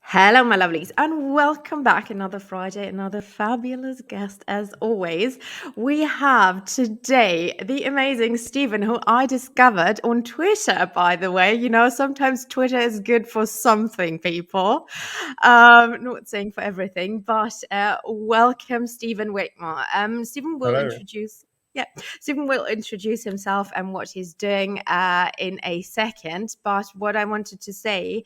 Hello, my lovelies, and welcome back. Another Friday, another fabulous guest as always. We have today the amazing Stephen, who I discovered on Twitter, by the way. Sometimes Twitter is good for something, people. Not saying for everything, but welcome, Stephen Wigmore. Stephen will Hello. introduce. Yeah, Stephen will introduce himself and what he's doing in a second. But what I wanted to say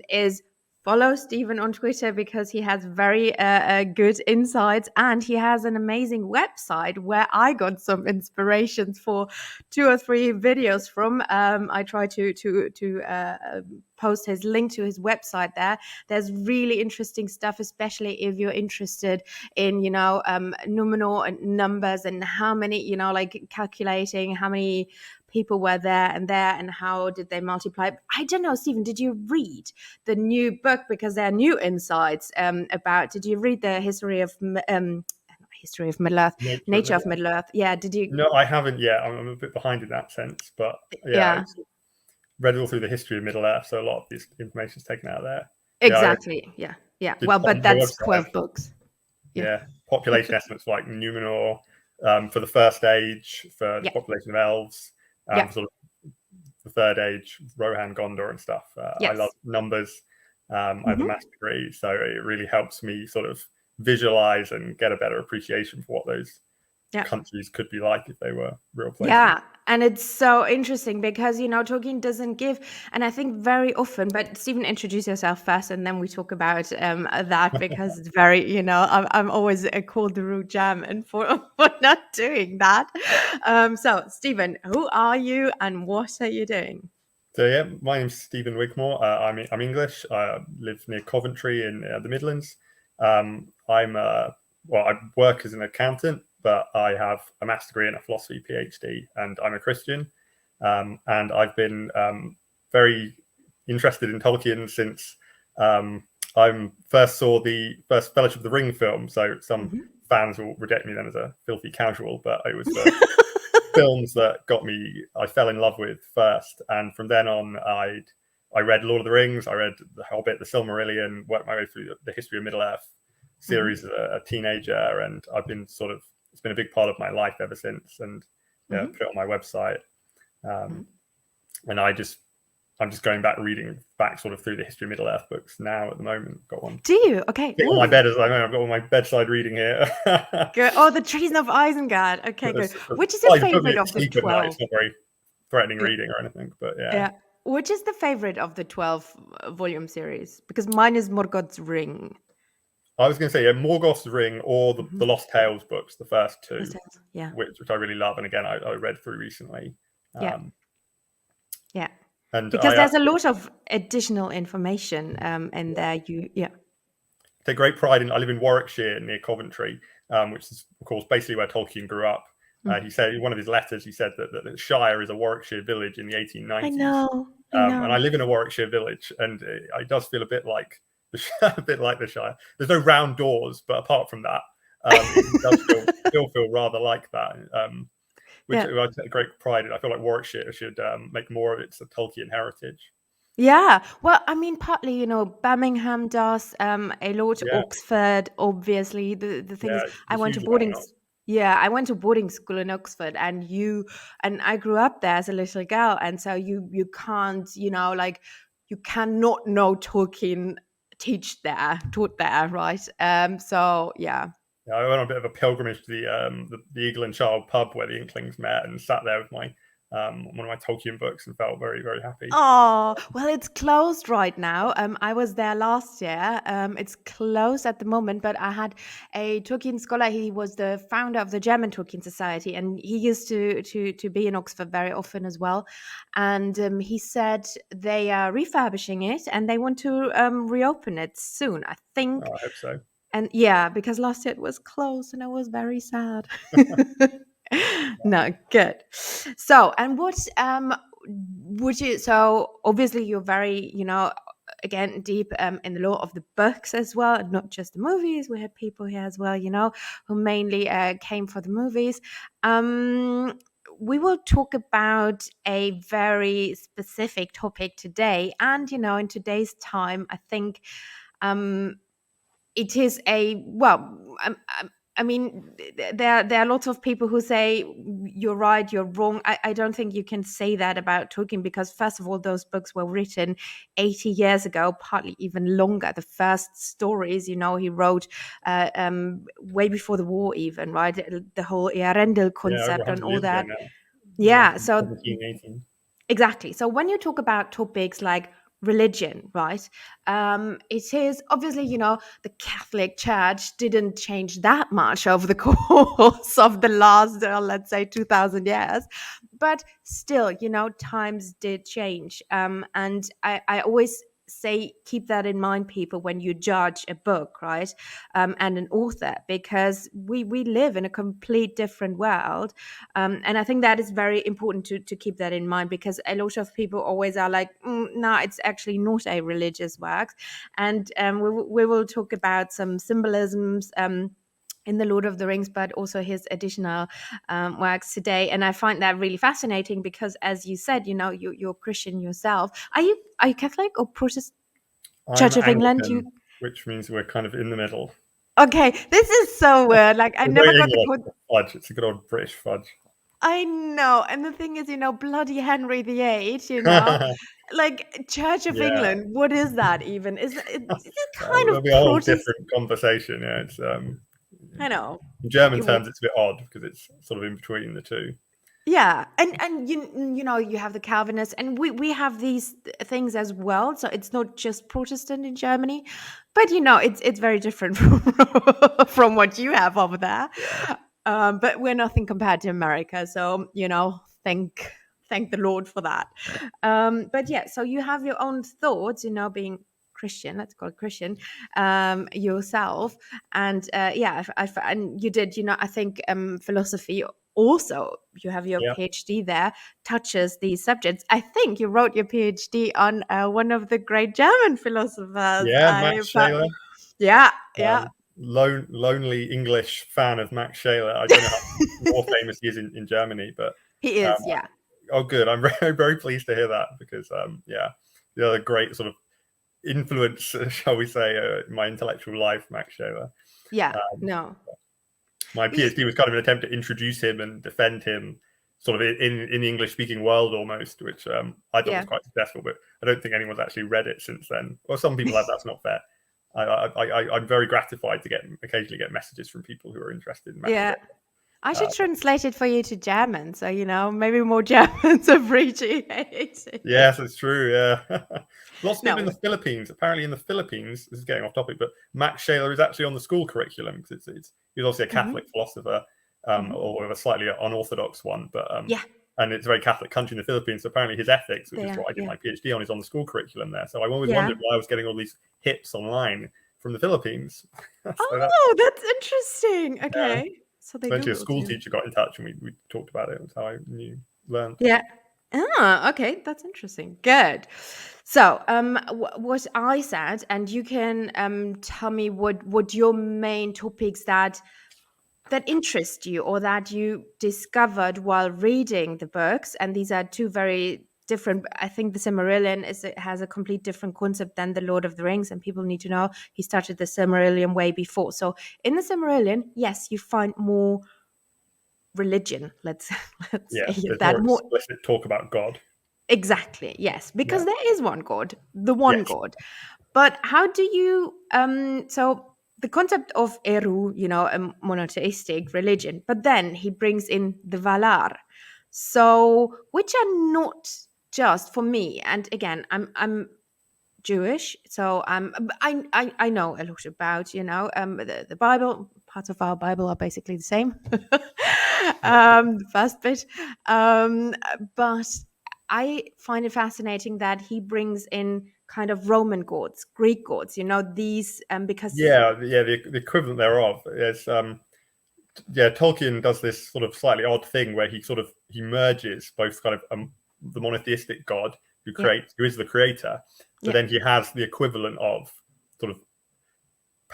is follow Stephen on Twitter because he has very good insights, and he has an amazing website where I got some inspirations for 2 or 3 videos from. I try to post his link to his website there. There's really interesting stuff, especially if you're interested in numeral and numbers and how many, like calculating how many people were there and how did they multiply. I don't know, Stephen, did you read the new book, because there are new insights about. Did you read the history of Middle Earth, Nature of nature Middle of Earth. Middle Earth? Yeah, did you? No, I haven't yet. I'm a bit behind in that sense, but yeah, I Yeah, read all through the history of Middle Earth, so a lot of this information is taken out of there. Yeah, I exactly. Yeah, did well, but on my that's website. 12 books. Yeah, Yeah, population estimates like Numenor for the first age, for the yeah, population of elves, yeah. for sort of the third age, Rohan, Gondor, and stuff. I love Yes. numbers. I have a Hmm. maths degree, so it really helps me sort of visualize and get a better appreciation for what those Yeah. countries could be like if they were real places. Yeah, and it's so interesting because Tolkien doesn't give, and I think very often. But Stephen, introduce yourself first, and then we talk about that, because it's very, I'm always called the rude German for for not doing that. So Stephen, who are you, and what are you doing? So yeah, my name's Stephen Wigmore. I'm English. I live near Coventry in the Midlands. I work as an accountant, but I have a master's degree and a philosophy PhD, and I'm a Christian. And I've been very interested in Tolkien since I first saw the first Fellowship of the Ring film. So some Mhm. fans will reject me then as a filthy casual, but it was the films that I fell in love with first, and from then on, I read Lord of the Rings, I read The Hobbit, The Silmarillion, worked my way through the history of Middle Earth Mhm. series as a teenager, and I've been it's been a big part of my life ever since, and yeah, Mhm. put it on my website, Mhm. um, and I'm just going back reading back sort of through the history of Middle Earth books now at the moment. Got one Do you? Okay. on my Ooh. bed as I know. I've got all my bedside reading here. Good. Oh, the Treason of Isengard. Okay, good. It's Which is your like put me favorite to of the sleep at night. 12? It's not very threatening Yeah. reading or anything, but yeah. Yeah. Which is the favorite of the 12 volume series? Because mine is Morgoth's Ring. I was going to say, yeah, Morgoth's Ring or Hmm. the Lost Tales books, the first Lost two, Tales. Yeah. which I really love. And again, I read through recently. Yeah. Um, Yeah. and Because I there's a actually lot of additional information in yeah, there. Yeah. take great pride in, I live in Warwickshire near Coventry, which is, of course, basically where Tolkien grew up. Mhm. He said in one of his letters, he said that the Shire is a Warwickshire village in the I 1890s. know. I And I know. live in a Warwickshire village, and it does feel a bit like a bit like the Shire. There's no round doors, but apart from that, it does still feel rather like that. Which Yeah. I take great pride in. I feel like Warwickshire should make more of its Tolkien heritage. Yeah. Well, I mean, partly, Birmingham does, a lot, Yeah, Oxford, obviously. The thing yeah, is, a I went to huge amount. yeah, I went to boarding school in Oxford, and I grew up there as a little girl. And so you can't, like, you cannot know Tolkien taught there, right? So yeah. Yeah, I went on a bit of a pilgrimage to the Eagle and Child pub where the Inklings met, and sat there with my one of my Tolkien books, and felt very very happy. Oh, well, it's closed right now. I was there last year. It's closed at the moment, but I had a Tolkien scholar. He was the founder of the German Tolkien Society, and he used to be in Oxford very often as well. And he said they are refurbishing it and they want to reopen it soon, I think. Oh, I hope so. And yeah, because last year it was closed and I was very sad. No, good. So, and what would you, so obviously you're very, again, deep in the lore of the books as well, and not just the movies. We had people here as well, who mainly came for the movies. Um, we will talk about a very specific topic today. And, in today's time, I think it is I mean, there are lots of people who say you're right, you're wrong. I don't think you can say that about Tolkien, because first of all, those books were written 80 years ago, partly even longer. The first stories, he wrote way before the war, even, right? The whole Earendel Yeah, over concept and 100 all years ago that. now. Yeah, so 1917, 18. exactly. So when you talk about topics like religion, right? It is obviously, the Catholic Church didn't change that much over the course of the last, let's say, 2,000 years. But still, times did change. And I always say, keep that in mind, people, when you judge a book, right? And an author, because we live in a complete different world. And I think that is very important to keep that in mind, because a lot of people always are like, no, it's actually not a religious work. And we will talk about some symbolisms in the Lord of the Rings, but also his additional works today. And I find that really fascinating because, as you said, you're Christian yourself. Are you Catholic or Protestant? I'm Church of England? Anglican, which means we're kind of in the middle. Okay, this is so weird. Like, I We're never very got the English. It's fudge. It's a good old British fudge. I know. And the thing is, bloody Henry VIII, like Church of Yeah, England, what is that even? Is it kind there'll of be a whole Protestant? different conversation. Yeah, it's I know. in German You- terms, it's a bit odd because it's sort of in between the two. Yeah, and you have the Calvinists, and we have these things as well. So it's not just Protestant in Germany, but it's very different from what you have over there. Yeah, But we're nothing compared to America, so thank the Lord for that. But yeah, so you have your own thoughts, being Christian, let's call it Christian, yourself, and yeah, and you did, I think philosophy also, you have your yeah, PhD there, touches these subjects. I think you wrote your PhD on one of the great German philosophers. yeah. Max Scheler, Yeah, yeah, lonely English fan of Max Scheler. I don't know how more famous he is in Germany, but he um, is. Yeah, oh, good. I'm very, very pleased to hear that because, yeah, the other great sort of influence, shall we say, in my intellectual life, Max Scheler. yeah. Um, No, my he, PhD was kind of an attempt to introduce him and defend him, sort of in the English speaking world almost, which I thought was yeah. quite successful. But I don't think anyone's actually read it since then. Well, some people have. That's not fair. I'm very gratified to occasionally get messages from people who are interested in Max Yeah, Scheler. I should Uh, translate it for you to German, so maybe more Germans appreciate it. Yes, it's true. Yeah, lots of people in No. the Philippines. Apparently, in the Philippines, this is getting off topic, but Max Scheler is actually on the school curriculum because he's obviously a Hmm. Catholic philosopher, Hmm. or a slightly unorthodox one, but Yeah, and it's a very Catholic country in the Philippines. So apparently, his ethics, which is there. what I did Yeah, my PhD on, is on the school curriculum there. So I always yeah. wondered why I was getting all these hits online from the Philippines. So that, Oh, that's interesting. yeah, Okay, so they eventually a googled school you. teacher got in touch and we talked about it. That's how I learned. Yeah. Ah, okay, that's interesting. Good. So, what I said, and you can tell me what your main topics that interest you or that you discovered while reading the books. And these are two very different. I think the Silmarillion has a complete different concept than the Lord of the Rings, and people need to know he started the Silmarillion way before. So in the Silmarillion, yes, you find more religion, let's let's say Yeah, it there's that more more. explicit talk about God. Exactly, yes, Yeah. because there is one God, the one Yes. God. But how do you so the concept of Eru, a monotheistic religion, but then he brings in the Valar. So which are not just for me, and again, I'm Jewish, so I know a lot about the Bible. Parts of our Bible are basically the same. The first bit, but I find it fascinating that he brings in kind of Roman gods, Greek gods. These because Yeah, the equivalent thereof is yeah. Tolkien does this sort of slightly odd thing where he merges both kind of the monotheistic God yeah, who is the creator, but yeah, then he has the equivalent of sort of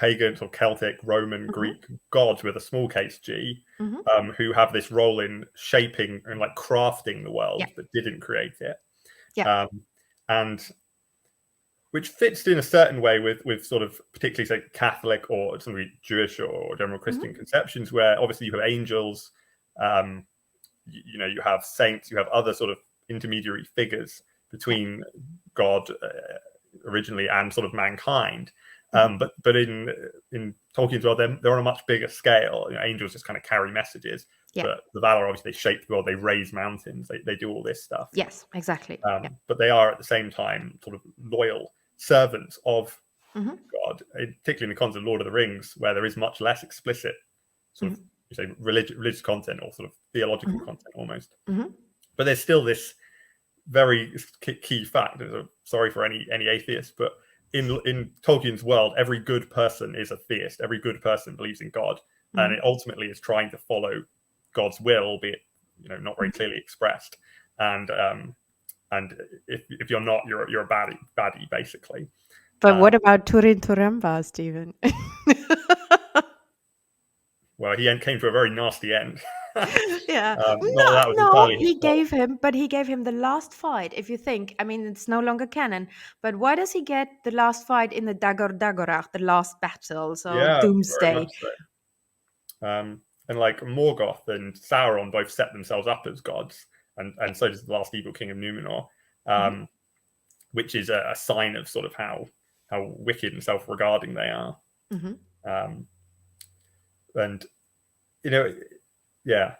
pagan or Celtic, Roman, Greek gods with a small case g, Mm-hmm. who have this role in shaping and like crafting the world, Yeah. but didn't create it. Yeah. And which fits in a certain way with sort of particularly say Catholic or something Jewish or general Christian Mm-hmm. conceptions, where obviously you have angels, you have saints, you have other sort of intermediary figures Yeah. between God originally and sort of mankind. Mm-hmm. But in Tolkien's world, they're on a much bigger scale. Angels just kind of carry messages, Yeah. but the Valar obviously they shape the world, they raise mountains, they do all this stuff. Yes, exactly. Yeah. But they are at the same time sort of loyal servants of Mm-hmm. God, particularly in the context of Lord of the Rings, where there is much less explicit sort of you say religious content or sort of theological content almost. Mm-hmm. But there's still this very key fact. Sorry for any atheist, but in Tolkien's world, every good person is a theist. Every good person believes in God, and it ultimately is trying to follow God's will, albeit not very clearly expressed. And if you're not, you're a baddie basically. But what about Turin Turemba, Stephen? Well, he came to a very nasty end. Yeah. Not that was No, entirely his he gave him the last fight. If you think, I mean, it's no longer canon, but why does he get the last fight in the Dagor, the last battle? So Yeah, very Doomsday. much so. And like Morgoth and Sauron both set themselves up as gods, and so does the last evil king of Numenor, which is a sign of sort of how wicked and self-regarding they are. Mm-hmm. And yeah.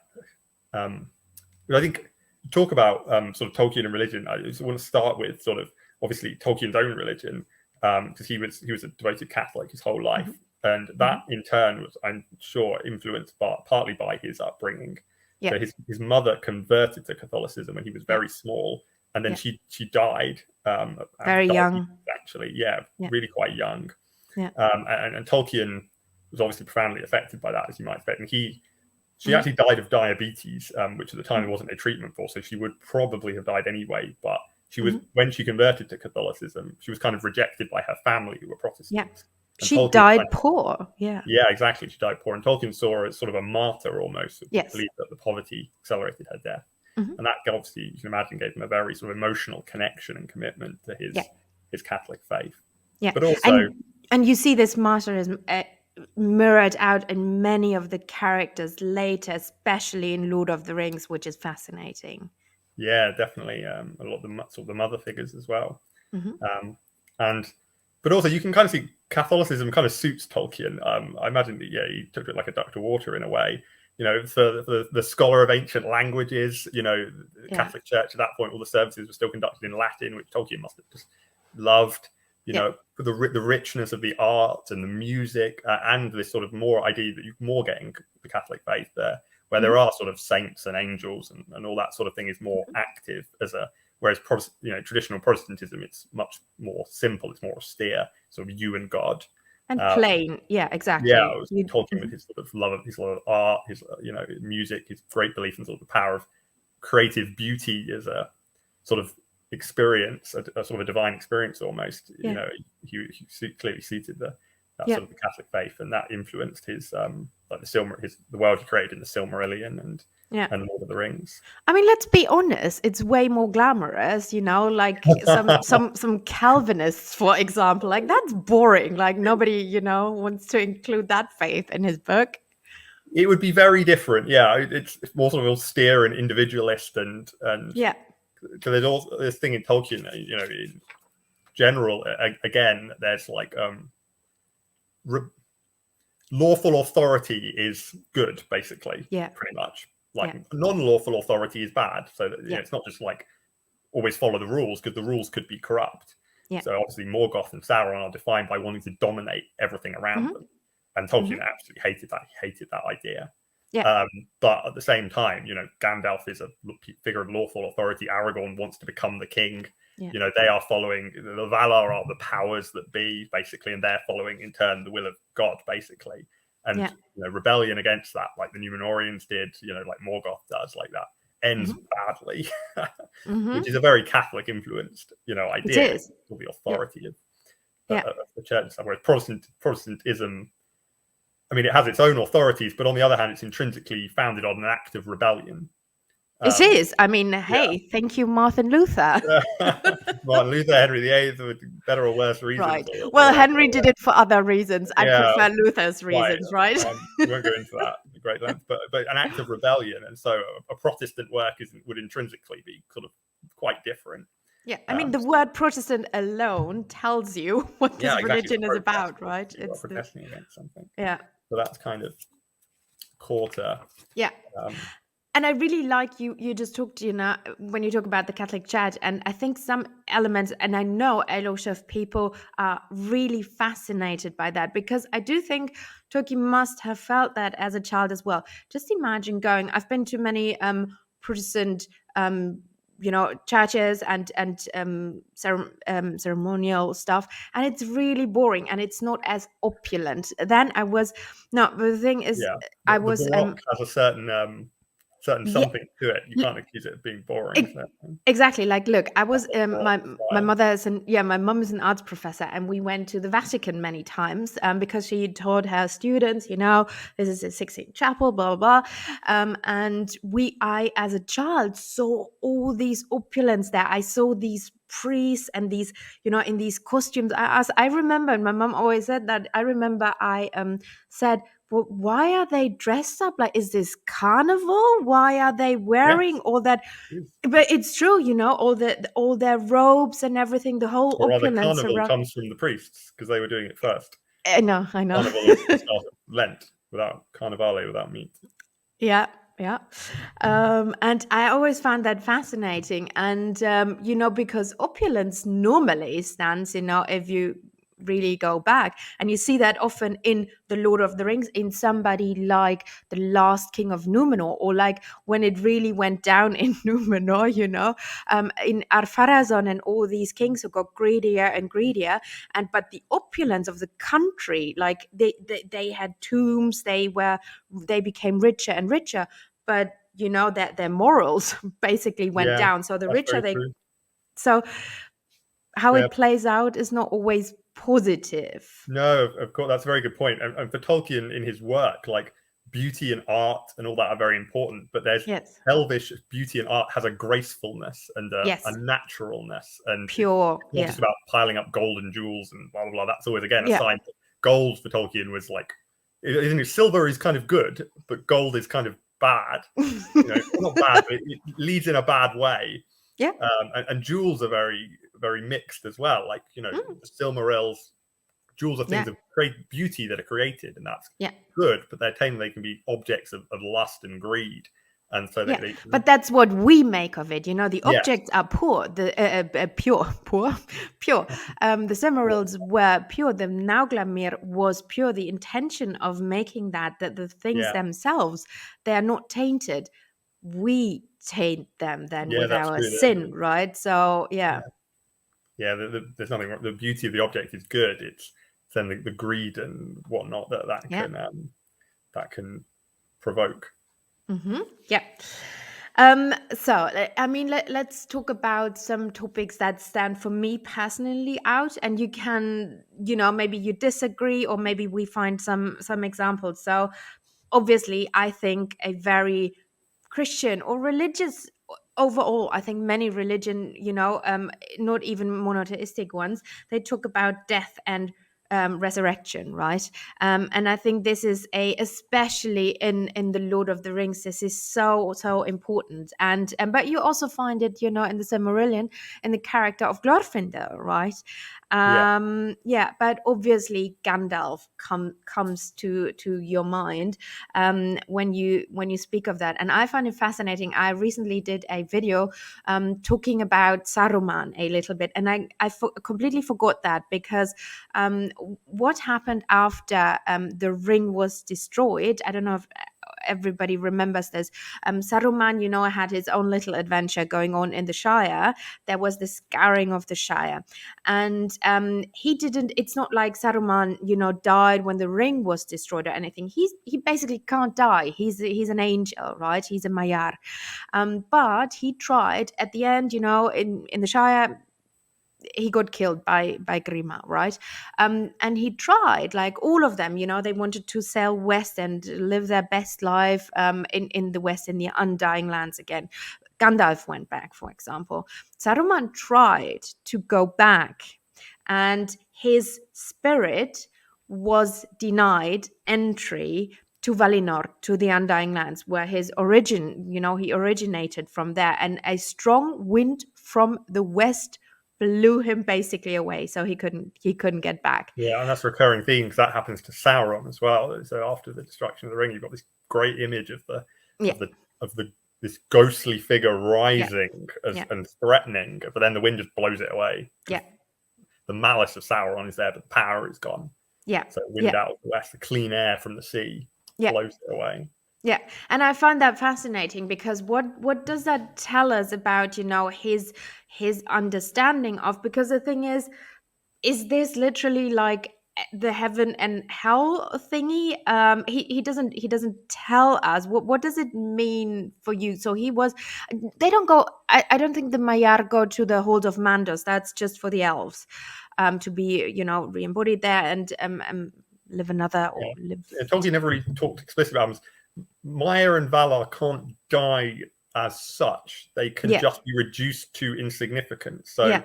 But I think talk about sort of Tolkien and religion. I just want to start with sort of obviously Tolkien's own religion, because he was a devoted Catholic his whole life, and that in turn was, I'm sure, influenced partly by his upbringing. Yeah. So his mother converted to Catholicism when he was very small, and then she died very young, actually, really quite young. Yeah. And Tolkien was obviously profoundly affected by that, as you might expect, and she actually died of diabetes, which at the time there wasn't a treatment for, so she would probably have died anyway. But she was when she converted to Catholicism, she was kind of rejected by her family, who were Protestants. Yeah. And She Tolkien died poor. Yeah. Yeah, exactly. She died poor, and Tolkien saw her as sort of a martyr almost. Yes. Believed that the poverty accelerated her death, and that obviously, you can imagine, gave him a very sort of emotional connection and commitment to his Catholic faith. Yeah, but also, and you see this martyrism mirrored out in many of the characters later, especially in Lord of the Rings, which is fascinating. Yeah, definitely. A lot of the mother figures as well. But also you can kind of see Catholicism kind of suits Tolkien. I imagine that he took it like a duck to water in a way. For the scholar of ancient languages, the Catholic Church at that point, all the services were still conducted in Latin, which Tolkien must have just loved. For the richness of the art and the music, and this sort of more idea that you're more getting the Catholic faith there, where there are sort of saints and angels and all that sort of thing is more active whereas traditional Protestantism, it's much more simple, it's more austere, sort of you and God. And plain, yeah, exactly. Yeah, I was talking with his sort of love of art, his music, his great belief in sort of the power of creative beauty as a sort of experience, a sort of a divine experience almost. He clearly suited that sort of the Catholic faith, and that influenced his the world he created in the Silmarillion and Lord of the Rings. I mean, let's be honest, it's way more glamorous, like some Calvinists, for example, like that's boring. Like nobody, wants to include that faith in his book. It would be very different. Yeah, it's more sort of austere and individualist and yeah. So there's also this thing in Tolkien, in general, again, there's like lawful authority is good, basically, pretty much. Like non-lawful authority is bad. So that, it's not just like always follow the rules, because the rules could be corrupt. So obviously Morgoth and Sauron are defined by wanting to dominate everything around them, and Tolkien absolutely hated that. He hated that idea. But at the same time, Gandalf is a figure of lawful authority. Aragorn wants to become the king. They are following, the Valar are the powers that be, basically, and they're following in turn the will of God, basically. And rebellion against that, like the Numenorians did, like Morgoth does, like that, ends badly, which is a very Catholic influenced, idea of the authority of of the church and stuff. Whereas Protestantism, I mean, it has its own authorities, but on the other hand, it's intrinsically founded on an act of rebellion. It is. I mean, hey, thank you, Martin Luther. Martin Luther, Henry VIII, better or worse reasons. Right. Well, Henry did it for other reasons. I prefer Luther's reasons, right? We won't go into that at great length, but an act of rebellion, and so a Protestant work would intrinsically be sort of quite different. Yeah, I mean, the word Protestant alone tells you what this religion is about, right? It's protesting against something. Yeah. So that's kind of core to. Yeah. And I really like you just talked, when you talk about the Catholic Church, and I think some elements, and I know a lot of people are really fascinated by that, because I do think Tolkien must have felt that as a child as well. Just imagine I've been to many Protestant churches and ceremonial stuff, and it's really boring and it's not as opulent. Then the thing is, I was has a certain something to it. You can't accuse it of being boring. Exactly. Like, look, I was my mother is my mom is an arts professor, and we went to the Vatican many times because she taught her students, this is a Sixtine Chapel, blah blah blah, and I as a child saw all these opulence there. I saw these priests and these, in these costumes. I remember, and my mom always said that. I remember I said, well, why are they dressed up? Like, is this carnival? Why are they wearing all that? But it's true, all their robes and everything, the whole opulence. Carnival comes from the priests because they were doing it first. I know. Carnival is the start of Lent, without Carnivale, without meat. Yeah. And I always found that fascinating. And, because opulence normally stands, if you really go back, and you see that often in the Lord of the Rings, in somebody like the last king of Numenor, or like when it really went down in Numenor, in Ar-Pharazôn, and all these kings who got greedier and greedier, but the opulence of the country, like they had tombs, they became richer and richer, but that their morals basically went down. So the richer they true. So how it plays out is not always positive. No, of course, that's a very good point. And for Tolkien in his work, like, beauty and art and all that are very important, but there's elvish beauty and art has a gracefulness and a naturalness, and pure. It's not just about piling up gold and jewels and blah blah blah. That's always again a sign that gold for Tolkien was like, silver is kind of good, but gold is kind of bad. Not bad, but it leads in a bad way. Yeah. And jewels are very, very mixed as well. Like, the Silmarils, jewels are things of great beauty that are created, and that's good, but they can be objects of lust and greed. And so but that's what we make of it. The objects are poor, pure. The Silmarils were pure. The Nauglamir was pure. The intention of making that the things themselves, they are not tainted. We taint them then with our sin, right? So there's nothing wrong. The beauty of the object is good. It's then the greed and whatnot that can provoke. So I mean, let's talk about some topics that stand for me personally out, and you can, maybe you disagree, or maybe we find some examples. So obviously I think a very Christian or religious overall, I think many religion, not even monotheistic ones, they talk about death and resurrection, right? And I think this is especially in the Lord of the Rings, this is so important. And but you also find it, in the Silmarillion, in the character of Glorfindel, right? But obviously Gandalf comes to your mind when you speak of that, and I find it fascinating. I recently did a video talking about Saruman a little bit, and I completely forgot that, because what happened after the ring was destroyed, I don't know if everybody remembers this. Saruman, had his own little adventure going on in the Shire. There was the scouring of the Shire, and he didn't. It's not like Saruman, died when the ring was destroyed or anything. He basically can't die. He's an angel, right? He's a Maiar, but he tried at the end. In the Shire, he got killed by Grima, right? And he tried, like all of them, they wanted to sail west and live their best life in the west, in the Undying Lands again. Gandalf went back, for example. Saruman tried to go back, and his spirit was denied entry to Valinor, to the Undying Lands, where he originated from there, and a strong wind from the west blew him basically away, so he couldn't get back. Yeah, and that's a recurring theme, because that happens to Sauron as well. So after the destruction of the ring, you've got this great image of this ghostly figure rising and threatening, but then the wind just blows it away. Yeah. The malice of Sauron is there, but the power is gone. Yeah. So wind out of the west, the clean air from the sea blows it away. Yeah, and I find that fascinating, because what does that tell us about his understanding of? Because the thing is this literally like the heaven and hell thingy? He doesn't tell us. What does it mean for you? So they don't go. I don't think the Maiar go to the hold of Mandos. That's just for the elves, to be re-embodied there and live another or live. Tolkien never really talked explicitly about them. Maiar and Valar can't die as such. They can just be reduced to insignificance. So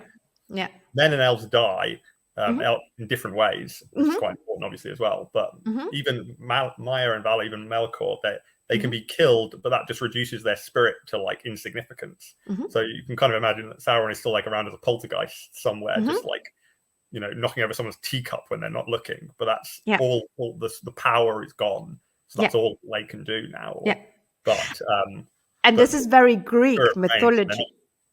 men and elves die in different ways, which is quite important, obviously, as well. But even Maiar and Valar, even Melkor, they can be killed, but that just reduces their spirit to like insignificance. So you can kind of imagine that Sauron is still like around as a poltergeist somewhere, just like knocking over someone's teacup when they're not looking. But that's all the power is gone. So that's all they can do now. And this is very Greek mythology.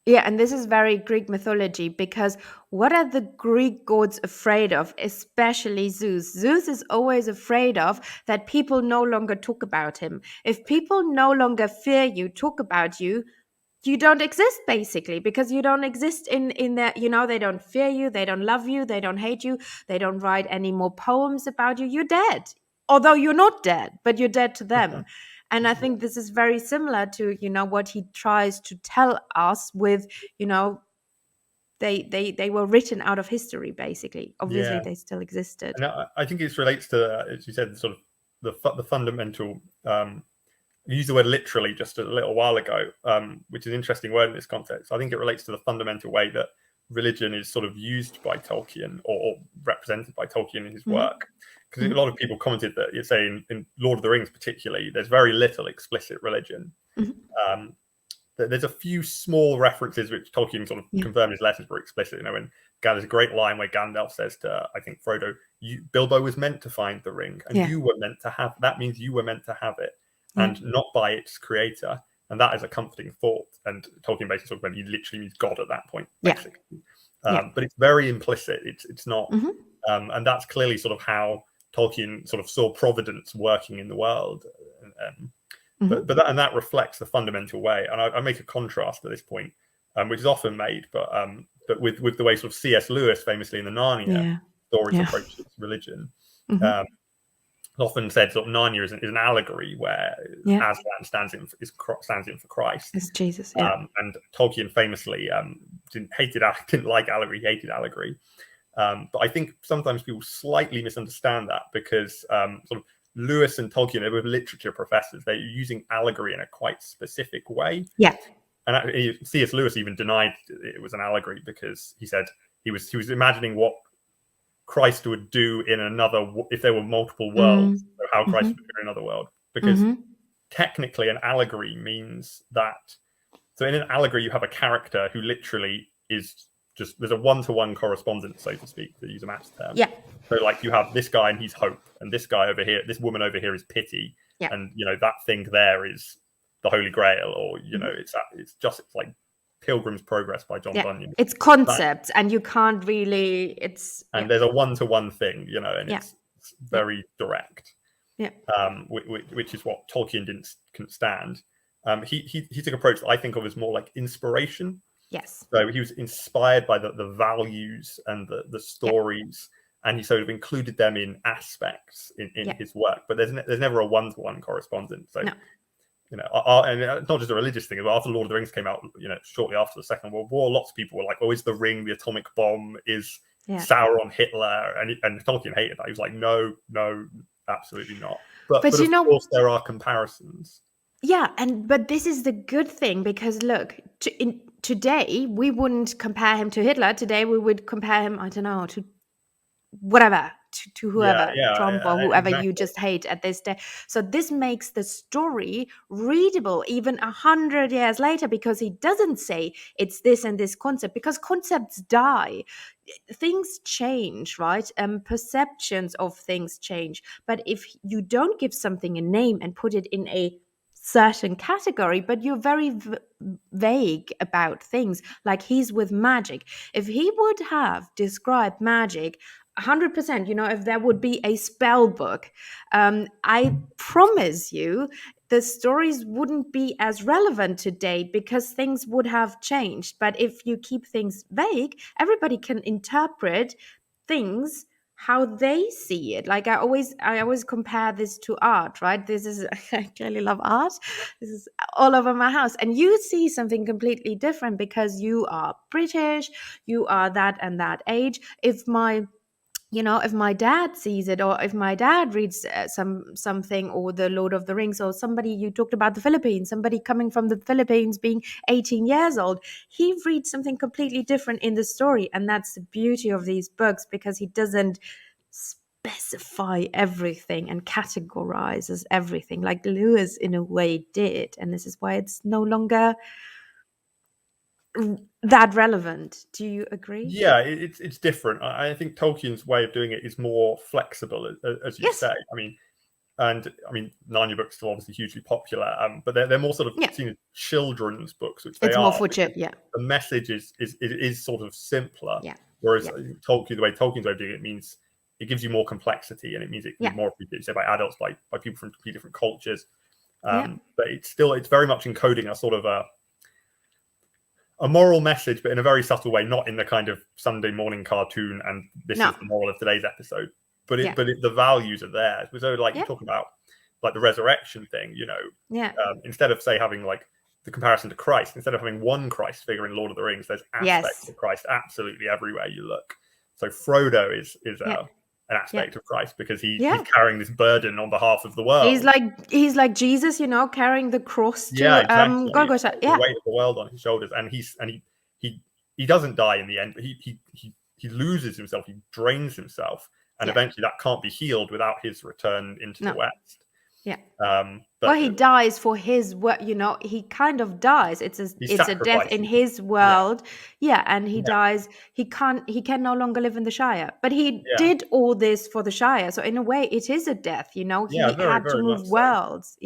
And this is very Greek mythology, because what are the Greek gods afraid of? Especially Zeus. Zeus is always afraid of that people no longer talk about him. If people no longer fear you, talk about you, you don't exist, basically, because you don't exist in their, they don't fear you, they don't love you, they don't hate you, they don't write any more poems about you. You're dead. Although you're not dead, but you're dead to them. And I think this is very similar to, what he tries to tell us with, they were written out of history, basically. Obviously, they still existed. And I think it relates to, as you said, sort of the fundamental. You used the word literally just a little while ago, which is an interesting word in this context. I think it relates to the fundamental way that religion is sort of used by Tolkien or represented by Tolkien in his work. Because a lot of people commented that, you say, in Lord of the Rings particularly, there's very little explicit religion. There's a few small references which Tolkien sort of confirmed his letters were explicit. When there's a great line where Gandalf says to, I think, Frodo, Bilbo was meant to find the ring, and you were meant to have. That means you were meant to have it, and not by its creator. And that is a comforting thought. And Tolkien basically talks about he literally means God at that point, basically. But it's very implicit. It's not, and that's clearly sort of how Tolkien sort of saw providence working in the world. But that reflects the fundamental way. And I make a contrast at this point, which is often made, but with the way sort of C.S. Lewis famously in the Narnia stories approaches religion. Often said sort of Narnia is an allegory where Aslan stands in for Christ. It's Jesus. And Tolkien famously didn't like allegory, he hated allegory. But I think sometimes people slightly misunderstand that, because sort of Lewis and Tolkien, they were literature professors. They're using allegory in a quite specific way. And actually, C.S. Lewis even denied it was an allegory, because he said he was imagining what Christ would do in another, if there were multiple worlds, so how Christ would do in another world. Because technically an allegory means that, so in an allegory you have a character who literally is just, there's a one-to-one correspondence, so to speak, to use a maths term. So like you have this guy and he's hope, and this guy over here, this woman over here is pity, and that thing there is the Holy Grail, or it's like Pilgrim's Progress by John Bunyan. It's concepts, and you can't really. There's a one-to-one thing, and it's very direct. Which is what Tolkien couldn't stand. He took an approach that I think of as more like inspiration. So he was inspired by the values and the stories, and he sort of included them in aspects in his work. But there's never a one-to-one correspondence. So and it's not just a religious thing. But after Lord of the Rings came out, shortly after the Second World War, lots of people were like, "Oh, is the ring the atomic bomb? Is Sauron Hitler?" And Tolkien hated that. He was like, "No, absolutely not." But of course, there are comparisons. Yeah, but this is the good thing, because look, today we wouldn't compare him to Hitler. Today we would compare him, I don't know, to whatever, to whoever, Trump or whoever you just hate at this day. So this makes the story readable even 100 years later, because he doesn't say it's this and this concept, because concepts die. Things change, right? Perceptions of things change. But if you don't give something a name and put it in a certain category, but you're very vague about things, like he's with magic. If he would have described magic 100%, if there would be a spell book, I promise you the stories wouldn't be as relevant today, because things would have changed. But if you keep things vague, everybody can interpret things how they see it. Like I always compare this to art, right? This is I clearly love art. This is all over my house, and you see something completely different because you are British, you are that and that age. If my dad sees it, or if my dad reads something, or the Lord of the Rings, or somebody, you talked about the Philippines, somebody coming from the Philippines being 18 years old, he reads something completely different in the story. And that's the beauty of these books, because he doesn't specify everything and categorizes everything like Lewis in a way did. And this is why it's no longer that relevant. Do you agree? Yeah, it's different. I think Tolkien's way of doing it is more flexible, as you say. I mean, Narnia books are obviously hugely popular, but they're more sort of seen as children's books, which it's they more are. for children. Yeah, the message is sort of simpler. Yeah. Whereas Tolkien's way of doing it means it gives you more complexity, and it means it can be more appreciated, say, by adults, by people from completely different cultures. But it's very much encoding a sort of a moral message, but in a very subtle way, not in the kind of Sunday morning cartoon and this is the moral of today's episode. But the values are there. So like you talk about like the resurrection thing, instead of say having like the comparison to Christ, instead of having one Christ figure in Lord of the Rings, there's aspects of Christ absolutely everywhere you look. So Frodo is an aspect of Christ, because he's carrying this burden on behalf of the world. He's like Jesus, carrying the cross to Golgotha. The weight of the world on his shoulders, and he doesn't die in the end, but he loses himself, he drains himself, and eventually that can't be healed without his return into the West. But he dies for his work. He kind of dies. It's a death in his world. And he dies. He can no longer live in the Shire. But he did all this for the Shire. So in a way, it is a death. He had to move worlds.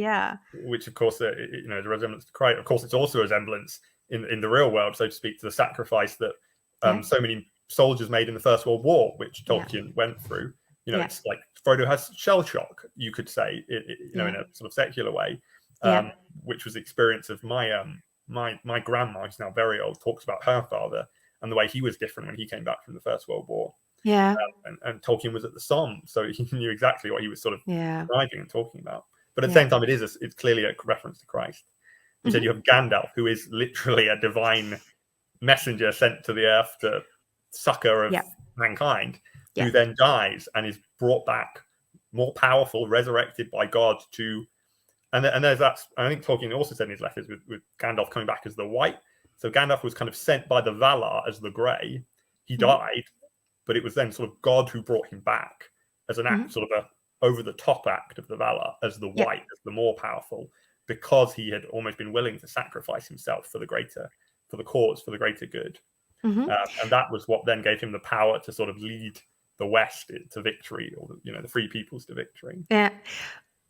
Which of course, is a resemblance to Christ. Of course, it's also a resemblance in the real world, so to speak, to the sacrifice that so many soldiers made in the First World War, which Tolkien went through. It's like Frodo has shell shock, you could say, in a sort of secular way, which was the experience of my grandma, who's now very old, talks about her father and the way he was different when he came back from the First World War. And Tolkien was at the Somme, so he knew exactly what he was sort of describing and talking about. But at the same time, it's clearly a reference to Christ. You said you have Gandalf, who is literally a divine messenger sent to the earth to succor of mankind, who then dies and is brought back more powerful, resurrected by God to, and there's that. I think Tolkien also said in his letters with Gandalf coming back as the white. So Gandalf was kind of sent by the Valar as the grey. He died, but it was then sort of God who brought him back as an act, sort of a over the top act of the Valar as the white, as the more powerful, because he had almost been willing to sacrifice himself for the cause, for the greater good. And that was what then gave him the power to sort of lead the West to victory, or the free peoples to victory.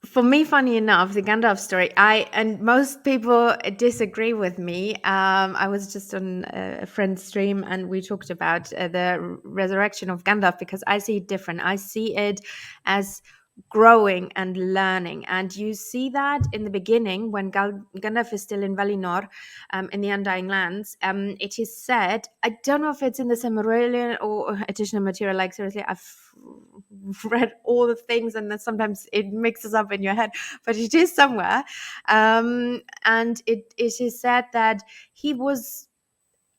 For me, funny enough, the Gandalf story, and most people disagree with me. I was just on a friend's stream and we talked about the resurrection of Gandalf, because I see it different. I see it as growing and learning, and you see that in the beginning when Gandalf is still in Valinor, in the Undying Lands. It is said, I don't know if it's in the Silmarillion or additional material, like seriously I've read all the things, and then sometimes it mixes up in your head, but it is somewhere. And it is said that he was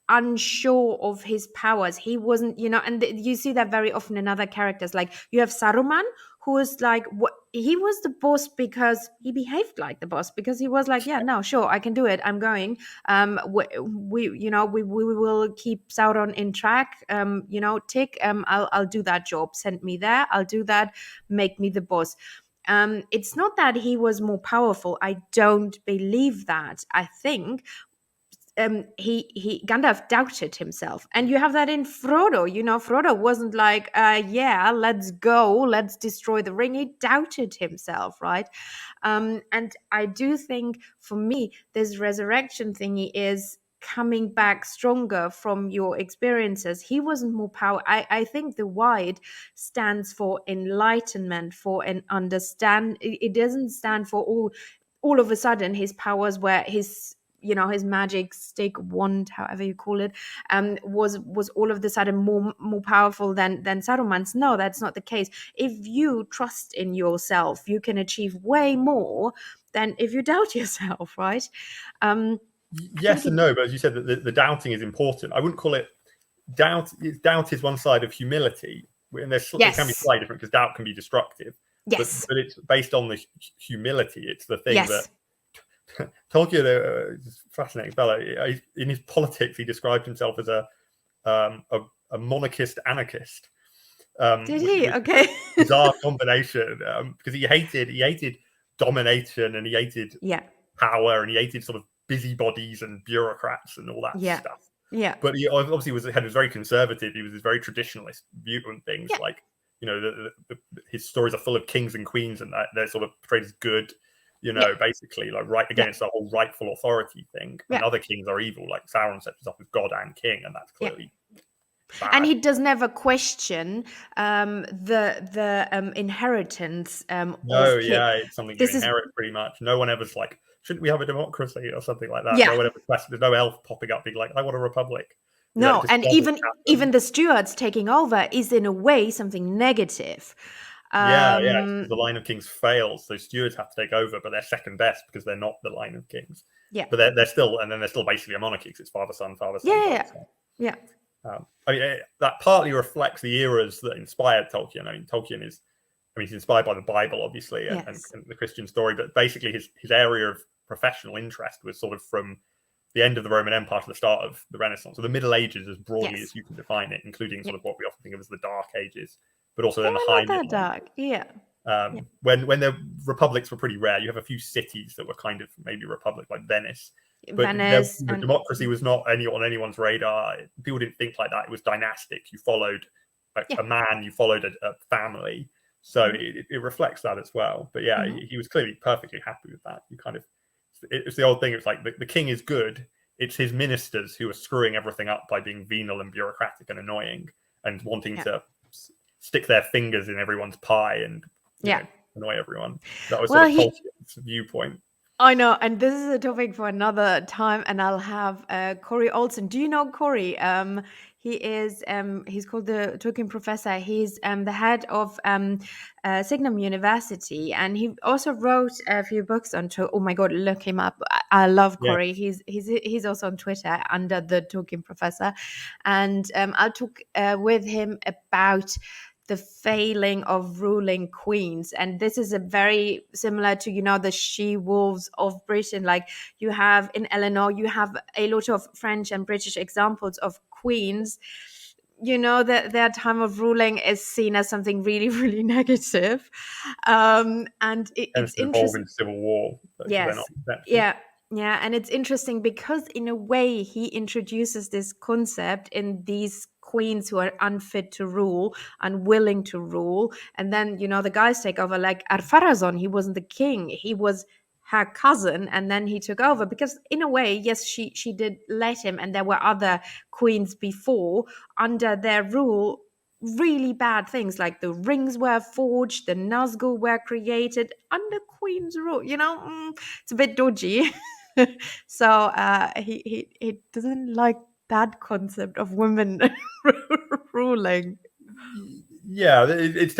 unsure of his powers. He wasn't, and you see that very often in other characters. Like you have Saruman, who is like, what, he was the boss because he behaved like the boss, because he was like, yeah, no, sure, I can do it, I'm going. We will keep Sauron in track. Tick, I'll do that job, send me there, I'll do that, make me the boss. It's not that he was more powerful. I don't believe that. I think he Gandalf doubted himself, and you have that in Frodo. Frodo wasn't like, yeah, let's go, let's destroy the ring. He doubted himself, right? And I do think, for me, this resurrection thingy is coming back stronger from your experiences. He wasn't more power. I think the white stands for enlightenment, for an understand. It doesn't stand for all of a sudden his powers were his magic stick, wand, however you call it, was all of a sudden more powerful than Saruman's. No, that's not the case. If you trust in yourself, you can achieve way more than if you doubt yourself, right? Yes and no, but as you said, the doubting is important. I wouldn't call it doubt. Doubt is one side of humility, and it can be Yes. slightly different because doubt can be destructive. Yes. But it's based on the humility. It's the thing Yes. that Tolkien, fascinating fellow. In his politics, he described himself as a monarchist anarchist. Did he? Okay. Bizarre combination, because he hated domination, and he hated Yeah. power, and he hated sort of busybodies and bureaucrats and all that Yeah. stuff. Yeah. But he obviously was very conservative. He was this very traditionalist view on things. Yeah. Like, his stories are full of kings and queens, and they're sort of portrayed as good. Basically, like, right, again, it's the whole rightful authority thing. And other kings are evil, like Sauron sets himself as god and king, and that's clearly bad. And he does never question the inheritance of king. It's something you inherit pretty much. No one ever's like, shouldn't we have a democracy or something like that? Yeah. No one ever questions. There's no elf popping up being like, I want a republic. No, and even the Stuarts taking over is in a way something negative. The line of kings fails, so stewards have to take over, but they're second best because they're not the line of kings. Yeah, but they're still basically a monarchy because it's father son, father son. Yeah. That partly reflects the eras that inspired Tolkien. I mean, Tolkien is, he's inspired by the Bible, obviously, and the Christian story, but basically his area of professional interest was sort of from the end of the Roman Empire to the start of the Renaissance, so the Middle Ages, as broadly as you can define it, including sort of what we often think of as the Dark Ages, but also then the High Middle Ages. Dark, yeah. When the republics were pretty rare, you have a few cities that were kind of maybe republic, like Venice. But democracy was not on anyone's radar. People didn't think like that. It was dynastic. You followed a man, you followed a family. So it reflects that as well. But he was clearly perfectly happy with that. It's the old thing. It's like the king is good. It's his ministers who are screwing everything up by being venal and bureaucratic and annoying and wanting to stick their fingers in everyone's pie and annoy everyone. That was sort of Tolkien's viewpoint. I know, and this is a topic for another time, and I'll have Corey Olsen. Do you know Corey? He is he's called the Tolkien professor. He's the head of Signum University, and he also wrote a few books on oh my god, look him up. I love Corey. He's also on Twitter under the Tolkien professor, and I'll talk with him about the failing of ruling queens. And this is a very similar to, the she-wolves of Britain. Like you have in Eleanor, you have a lot of French and British examples of queens, that their time of ruling is seen as something really, really negative. And it's interesting. In civil war. Yes. Yeah, and it's interesting because in a way he introduces this concept in these queens who are unfit to rule, unwilling to rule, and then the guys take over. Like Ar-Pharazôn, he wasn't the king, he was her cousin, and then he took over because in a way, yes, she did let him, and there were other queens before under their rule. Really bad things, like the rings were forged, the Nazgûl were created under Queen's rule. It's a bit dodgy. So he doesn't like that concept of women ruling. Yeah, it's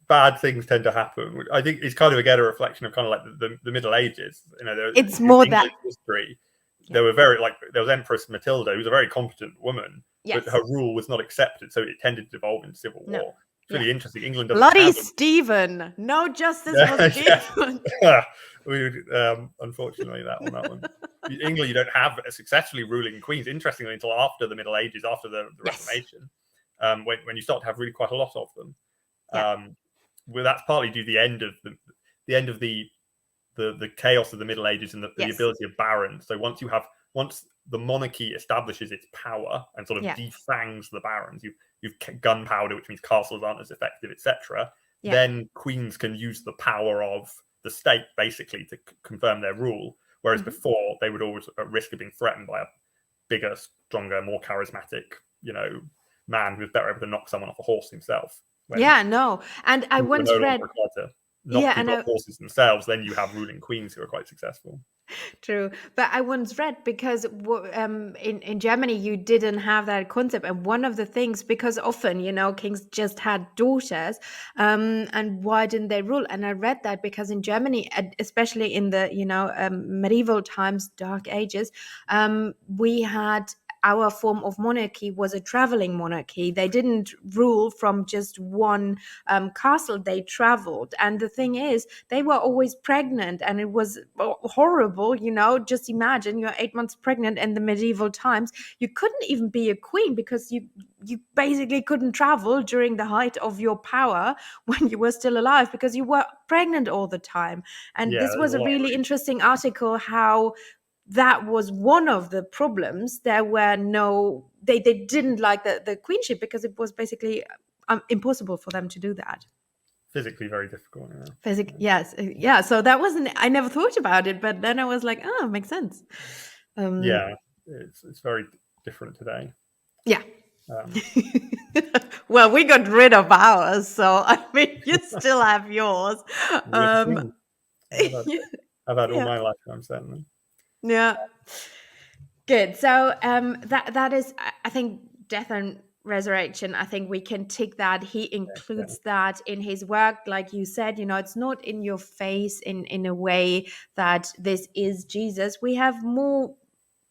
bad things tend to happen. I think it's kind of again a reflection of kind of like the Middle Ages. It's In more English that. history, Yeah. there was Empress Matilda, who was a very competent woman, but Yes. her rule was not accepted, so it tended to devolve into civil No. war. It's Yeah. really interesting. England doesn't Bloody have Stephen. No justice for yeah, Stephen. yeah. We would, unfortunately, that on that one. In England, you don't have a successfully ruling queens. Interestingly, until after the Middle Ages, after the Yes. Reformation, when you start to have really quite a lot of them. Yeah. Well, that's partly due to the end of the chaos of the Middle Ages and the Yes. ability of barons. So once the monarchy establishes its power and sort of Yeah. defangs the barons, you've gunpowder, which means castles aren't as effective, etc. Yeah. Then queens can use the power of the state basically to confirm their rule. Whereas before, they would always at risk of being threatened by a bigger, stronger, more charismatic, man who was better able to knock someone off a horse himself. When Yeah. No. And I people are once no read. longer required to knock Yeah. And people off horses themselves, then you have ruling queens who are quite successful. True, but I once read because in Germany you didn't have that concept, and one of the things, because often kings just had daughters, and why didn't they rule? And I read that because in Germany, especially in the medieval times, Dark Ages, we had. Our form of monarchy was a traveling monarchy. They didn't rule from just one castle. They traveled, and the thing is, they were always pregnant, and it was horrible. Just imagine you're 8 months pregnant in the medieval times. You couldn't even be a queen because you basically couldn't travel during the height of your power when you were still alive because you were pregnant all the time. And Yeah, this there's was a a lot of really reasons. interesting article how that was one of the problems. There were no they didn't like the queenship because it was basically impossible for them to do that. Physically very difficult. Yes, yeah. So that wasn't. I never thought about it, but then I was like, oh, makes sense. Yeah, it's very different today. Yeah. Um, Well, we got rid of ours, so I mean, you still have yours. we'll Um, see. I've had all yeah, my lifetime certainly. yeah. Good. So that is, I think, death and resurrection. I think we can tick that. He Yeah, includes that in his work, like you said. It's not in your face in a way that this is Jesus. We have more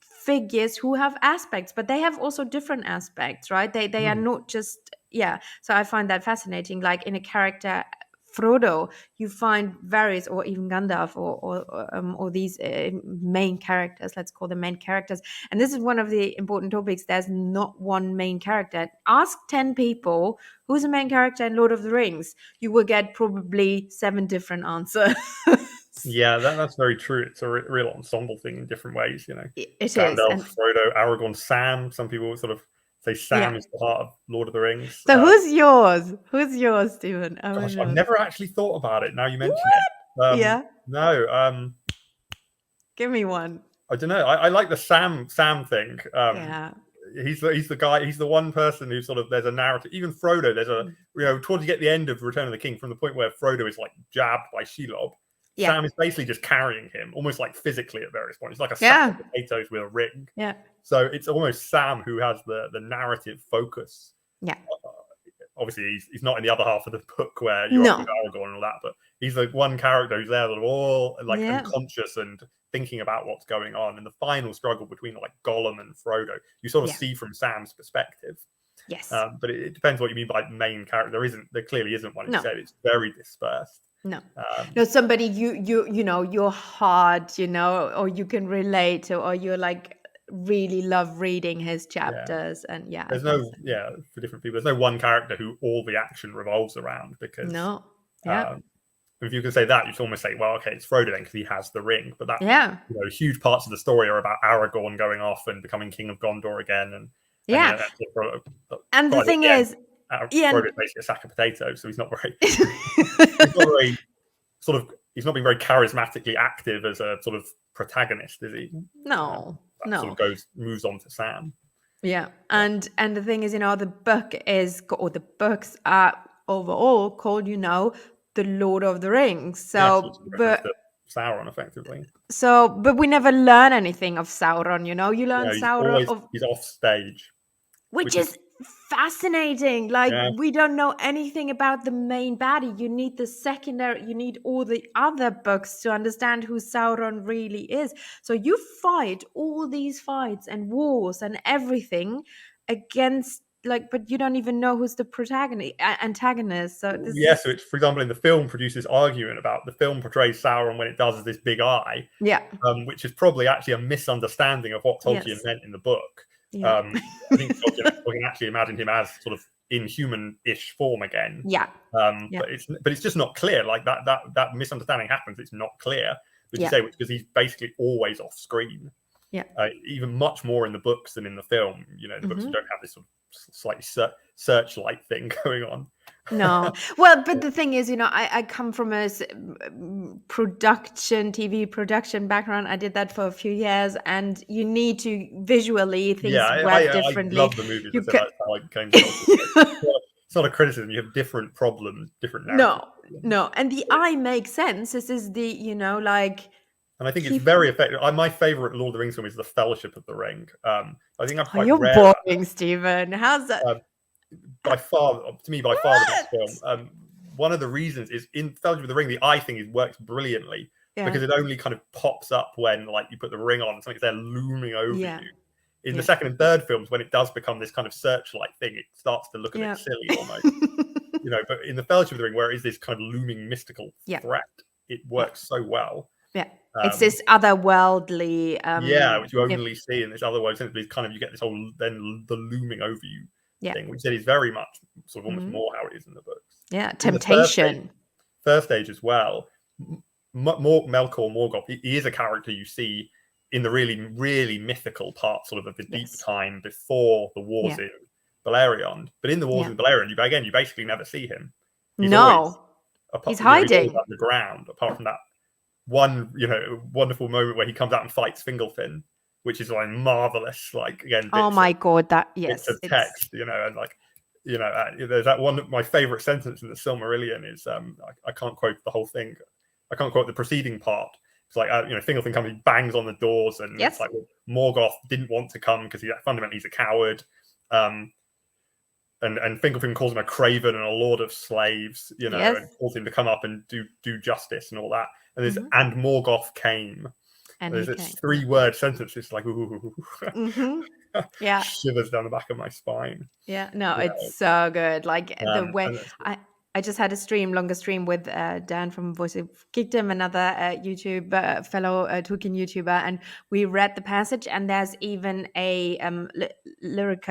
figures who have aspects, but they have also different aspects, right? They are not just, yeah. So I find that fascinating. Like in a character Frodo, you find various, or even Gandalf, or these main characters. Let's call them main characters. And this is one of the important topics. There's not one main character. Ask 10 people who's a main character in Lord of the Rings. You will get probably 7 different answers. yeah, that's very true. It's a real ensemble thing in different ways. It is, Gandalf, and Frodo, Aragorn, Sam. Some people sort of say yeah. Sam is the heart of Lord of the Rings. So who's yours? Who's yours, Stephen? I Gosh, want I've to know. never actually thought about it. Now you mention What? it. Yeah, No, give me one. I don't know. I like the Sam thing. Yeah. He's the guy. He's the one person who sort of there's a narrative. Even Frodo, there's a towards you get the end of Return of the King, from the point where Frodo is like jabbed by Shelob. Yeah. Sam is basically just carrying him, almost like physically at various points. It's like a sack Yeah. of potatoes with a ring. Yeah. So it's almost Sam who has the narrative focus. Yeah. Obviously, he's not in the other half of the book where you're up with No. Aragorn and all that, but he's the one character who's there that are all like Yeah. unconscious and thinking about what's going on. And the final struggle between like Gollum and Frodo, you sort of see from Sam's perspective. Yes. But it depends what you mean by main character. There clearly isn't one. No. Said it's very dispersed. No. No, somebody you're hard, or you can relate to, or you're like really love reading his chapters, and there's for different people. There's no one character who all the action revolves around, because no. Yeah. if you can say that, you should almost say, well, okay, it's Frodo then because he has the ring. But that huge parts of the story are about Aragorn going off and becoming king of Gondor again, and the thing is, Frodo is basically a sack of potatoes, so he's not very he's not being very charismatically active as a sort of protagonist, is he? No. Sort of moves on to Sam. Yeah, and the thing is, the books are overall called, the Lord of the Rings. So, but Sauron, effectively. So, but we never learn anything of Sauron. You learn Sauron he's off stage, which is fascinating. Like, Yeah. we don't know anything about the main baddie. You need the secondary, you need all the other books to understand who Sauron really is. So you fight all these fights and wars and everything against, like, but you don't even know who's the protagonist, antagonist. So this Yeah, is, so it's, for example, in the film, produces argument about the film portrays Sauron when it does as this big eye, yeah, which is probably actually a misunderstanding of what Tolkien yes, meant in the book. yeah, I think Tolkien actually imagined him as sort of in human-ish form again. yeah, yeah, But it's just not clear. Like that misunderstanding happens. It's not clear, would you yeah, say? Because he's basically always off screen, yeah. even much more in the books than in the film. You know, the books Hmm. don't have this sort of slightly searchlight thing going on. No. Well, but the thing is, I come from a production, TV production background. I did that for a few years, and you need to visually Yeah, things work I differently. love the movies. I You said can that's how I came to Tolkien. It's not a criticism. You have different problems, different narrative no, problems. no, and the eye makes sense. This is the like And I think it's keep. very effective. My favorite Lord of the Rings film is The Fellowship of the Ring. I think I'm Oh, quite you're rare at boring, Stephen. How's that? that. By far, to me, by far the best What? film. One of the reasons is in Fellowship of the Ring, the eye thing works brilliantly Yeah, because it only kind of pops up when like you put the ring on, something's there looming over yeah, you. In the yeah, second and third films, when it does become this kind of searchlight thing, it starts to look a bit yeah. silly almost. But in the Fellowship of the Ring, where it is this kind of looming mystical Yeah, threat, it yeah, works so well. yeah. It's Um, this otherworldly. yeah, which you Yeah, only see in this other way. It's kind of you get this whole then the looming over you yeah, thing, which is very much sort of almost mhm, more how it is in the books. yeah. In the Temptation. first stage as well, more Melkor Morgoth, he is a character you see in the really, really mythical part, sort of the deep Yes. time before the wars Yeah. in Beleriand. But in the wars Yeah. in Beleriand, you basically never see him. He's always No, he's he's always hiding. underground, apart from that one, wonderful moment where he comes out and fights Fingolfin, which is like marvelous. Like again, Oh my God, that bits yes, of it's text, and like, there's that one. My favorite sentence in the Silmarillion is, I can't quote the whole thing. I can't quote the preceding part. It's like, Fingolfin comes, he bangs on the doors, and it's yes, like, well, Morgoth didn't want to come because fundamentally he's a coward. Um, and Fingolfin calls him a craven and a lord of slaves, yes. and calls him to come up and do justice and all that. And there's Hmm. and Morgoth came. And There's he this came. 3-word sentence. It's like, ooh, Hmm. Yeah, shivers down the back of my spine. yeah. No, You it's so good. Like the know, way and it's, I just had a longer stream with Dan from Voice of Geekdom, another YouTube fellow Tolkien YouTuber, and we read the passage. And there's even a lyric.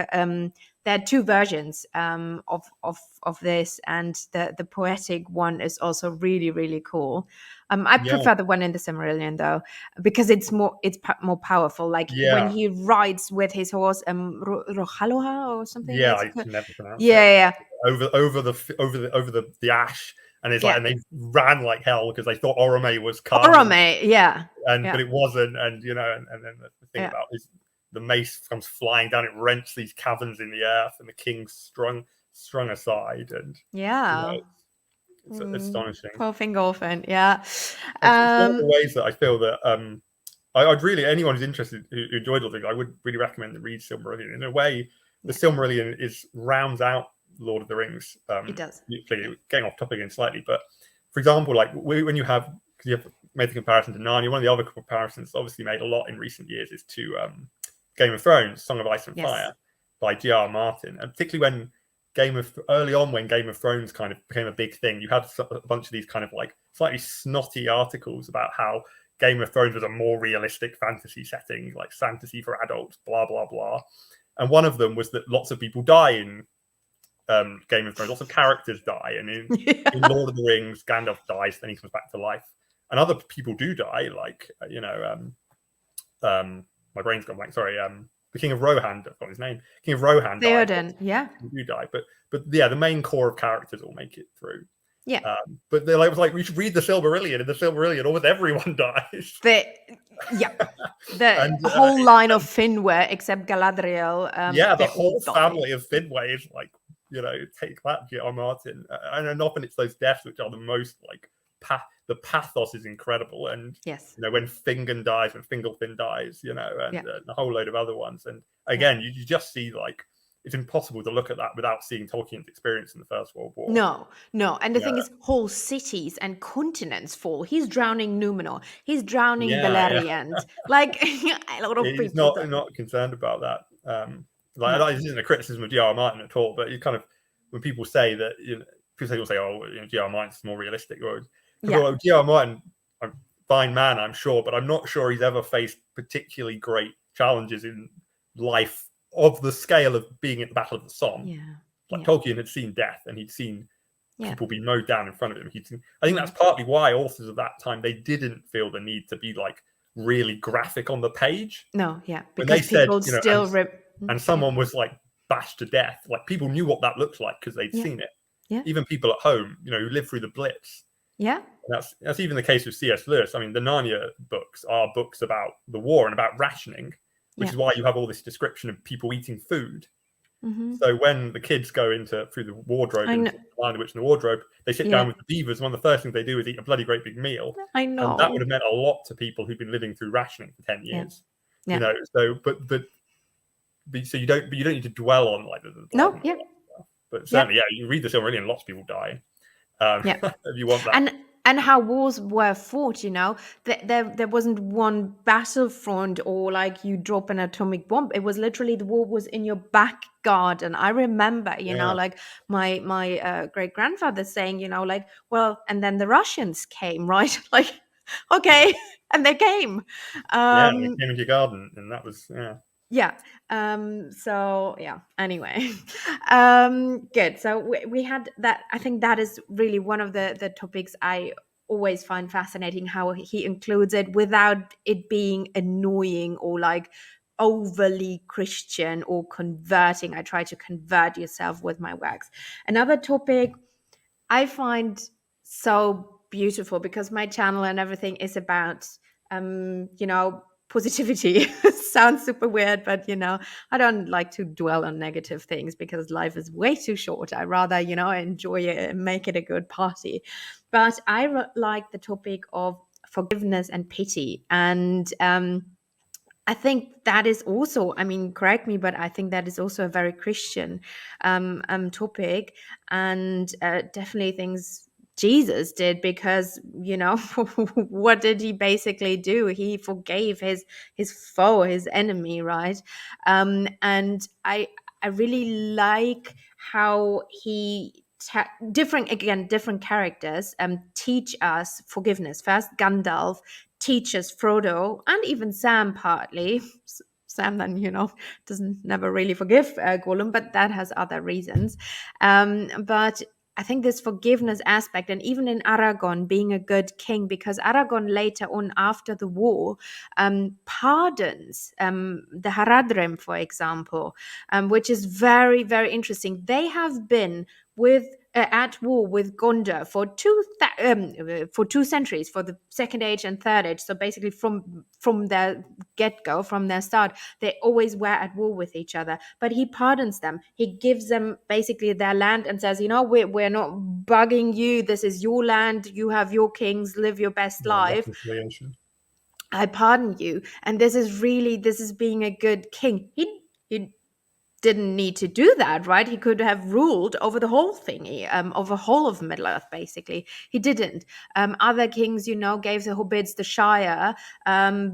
There are two versions of this, and the poetic one is also really really cool. I yeah, prefer the one in the Silmarillion though, because more powerful. Like when yeah, he rides with his horse, Rohaloha or something. yeah. It's I can never pronounce yeah, it. yeah, Over the ash, and it's like, yeah. and they ran like hell because they thought Orome was come, Orome, yeah, but yeah, it wasn't, and then the thing yeah, about is the mace comes flying down, it rents these caverns in the earth, and the king's strung aside, and you know, yeah. it's astonishing. Poor Fingolfin, yeah. It's one of the Um, ways that I feel that I'd really, anyone who's interested who enjoyed all things, I would really recommend to read Silmarillion. In a way, the yeah, Silmarillion rounds out Lord of the Rings. it does. Getting off topic again slightly, but for example, like when you have, because you have made the comparison to Narnia, one of the other comparisons obviously made a lot in recent years is to Game of Thrones, Song of Ice and Yes. Fire by G.R. Martin, and particularly when early on when Game of Thrones kind of became a big thing, you had a bunch of these kind of like slightly snotty articles about how Game of Thrones was a more realistic fantasy setting, like fantasy for adults, blah blah blah. And one of them was that lots of people die in Game of Thrones. Lots of characters die, and in Yeah. Lord of the Rings, Gandalf dies, then he comes back to life, and other people do die, like my brain's gone blank. Sorry, the King of Rohan, I've got his name. King of Rohan died. Theoden, yeah, Do die, but yeah, the main core of characters will make it through. yeah. But they're like, it was like, we should read the Silmarillion. In the Silmarillion, almost everyone dies. Yeah, the And whole line of Finwë except Galadriel. yeah, the They all whole die. family of Finwë is like, take that, J.R. Martin. And often it's those deaths which are the most like the pathos is incredible. And Yes. when Fingon dies, when Fingolfin dies, and Yeah. a whole load of other ones. And again, you just see like it's impossible to look at that without seeing Tolkien's experience in the First World War. No. And the Yeah, thing is, whole cities and continents fall. He's drowning Numenor. He's drowning yeah. Beleriand. Like, a lot of He's people don't. not concerned about that. No. This isn't a criticism of J.R. Martin at all, but you kind of, when people say that, people say, oh, J.R. Martin's more realistic, or Yeah. J.R. Martin, a fine man, I'm sure, but I'm not sure he's ever faced particularly great challenges in life of the scale of being at the Battle of the Somme. Yeah. Like Tolkien had seen death, and he'd seen people be mowed down in front of him. I think that's partly why authors of that time, they didn't feel the need to be like really graphic on the page. No, yeah, When because they said, people still and someone was like bashed to death, like people knew what that looked like because they'd seen it. Yeah. Even people at home, who lived through the Blitz. Yeah. And that's even the case with C.S. Lewis. I mean, the Narnia books are books about the war and about rationing, which is why you have all this description of people eating food. Mm-hmm. So when the kids go through the wardrobe, into the Lion, the Witch, and the Wardrobe, they sit down with the beavers. One of the first things they do is eat a bloody great big meal. I know. And that would have meant a lot to people who've been living through rationing for 10 years. Yeah. So so you don't need to dwell on like the no, yeah. But certainly, you read the Silmarillion, lots of people die. If you want that. And how wars were fought, there wasn't one battlefront or like you drop an atomic bomb. It was literally the war was in your back garden. I remember, like my great grandfather saying, like, well, and then the Russians came, right? Like, okay, and they came. They came into your garden, and that was so anyway, good. So we had that. I think that is really one of the topics I always find fascinating, how he includes it without it being annoying or like overly Christian or converting. I try to convert yourself with my works. Another topic I find so beautiful, because my channel and everything is about positivity. Sounds super weird, but I don't like to dwell on negative things because life is way too short. I rather enjoy it and make it a good party. But I like the topic of forgiveness and pity, and I think that is also, I mean, correct me, but I think that is also a very Christian topic, and definitely things Jesus did, because what did he basically do? He forgave his foe, his enemy, right? And I really like how he different characters teach us forgiveness. First, Gandalf teaches Frodo and even Sam partly. Sam then, doesn't never really forgive Gollum, but that has other reasons. But I think this forgiveness aspect, and even in Aragon being a good king, because Aragon later on after the war pardons the Haradrim, for example, which is very, very interesting. They have been at war with Gondor for 2 centuries, for the Second Age and Third Age. So basically, from their get-go, from their start, they always were at war with each other. But he pardons them. He gives them basically their land and says, we're not bugging you. This is your land. You have your kings. Live your best life. I pardon you. And this is being a good king. He didn't need to do that, right? He could have ruled over the whole thingy, over whole of Middle Earth, basically. He didn't. Other kings, gave the hobbits the Shire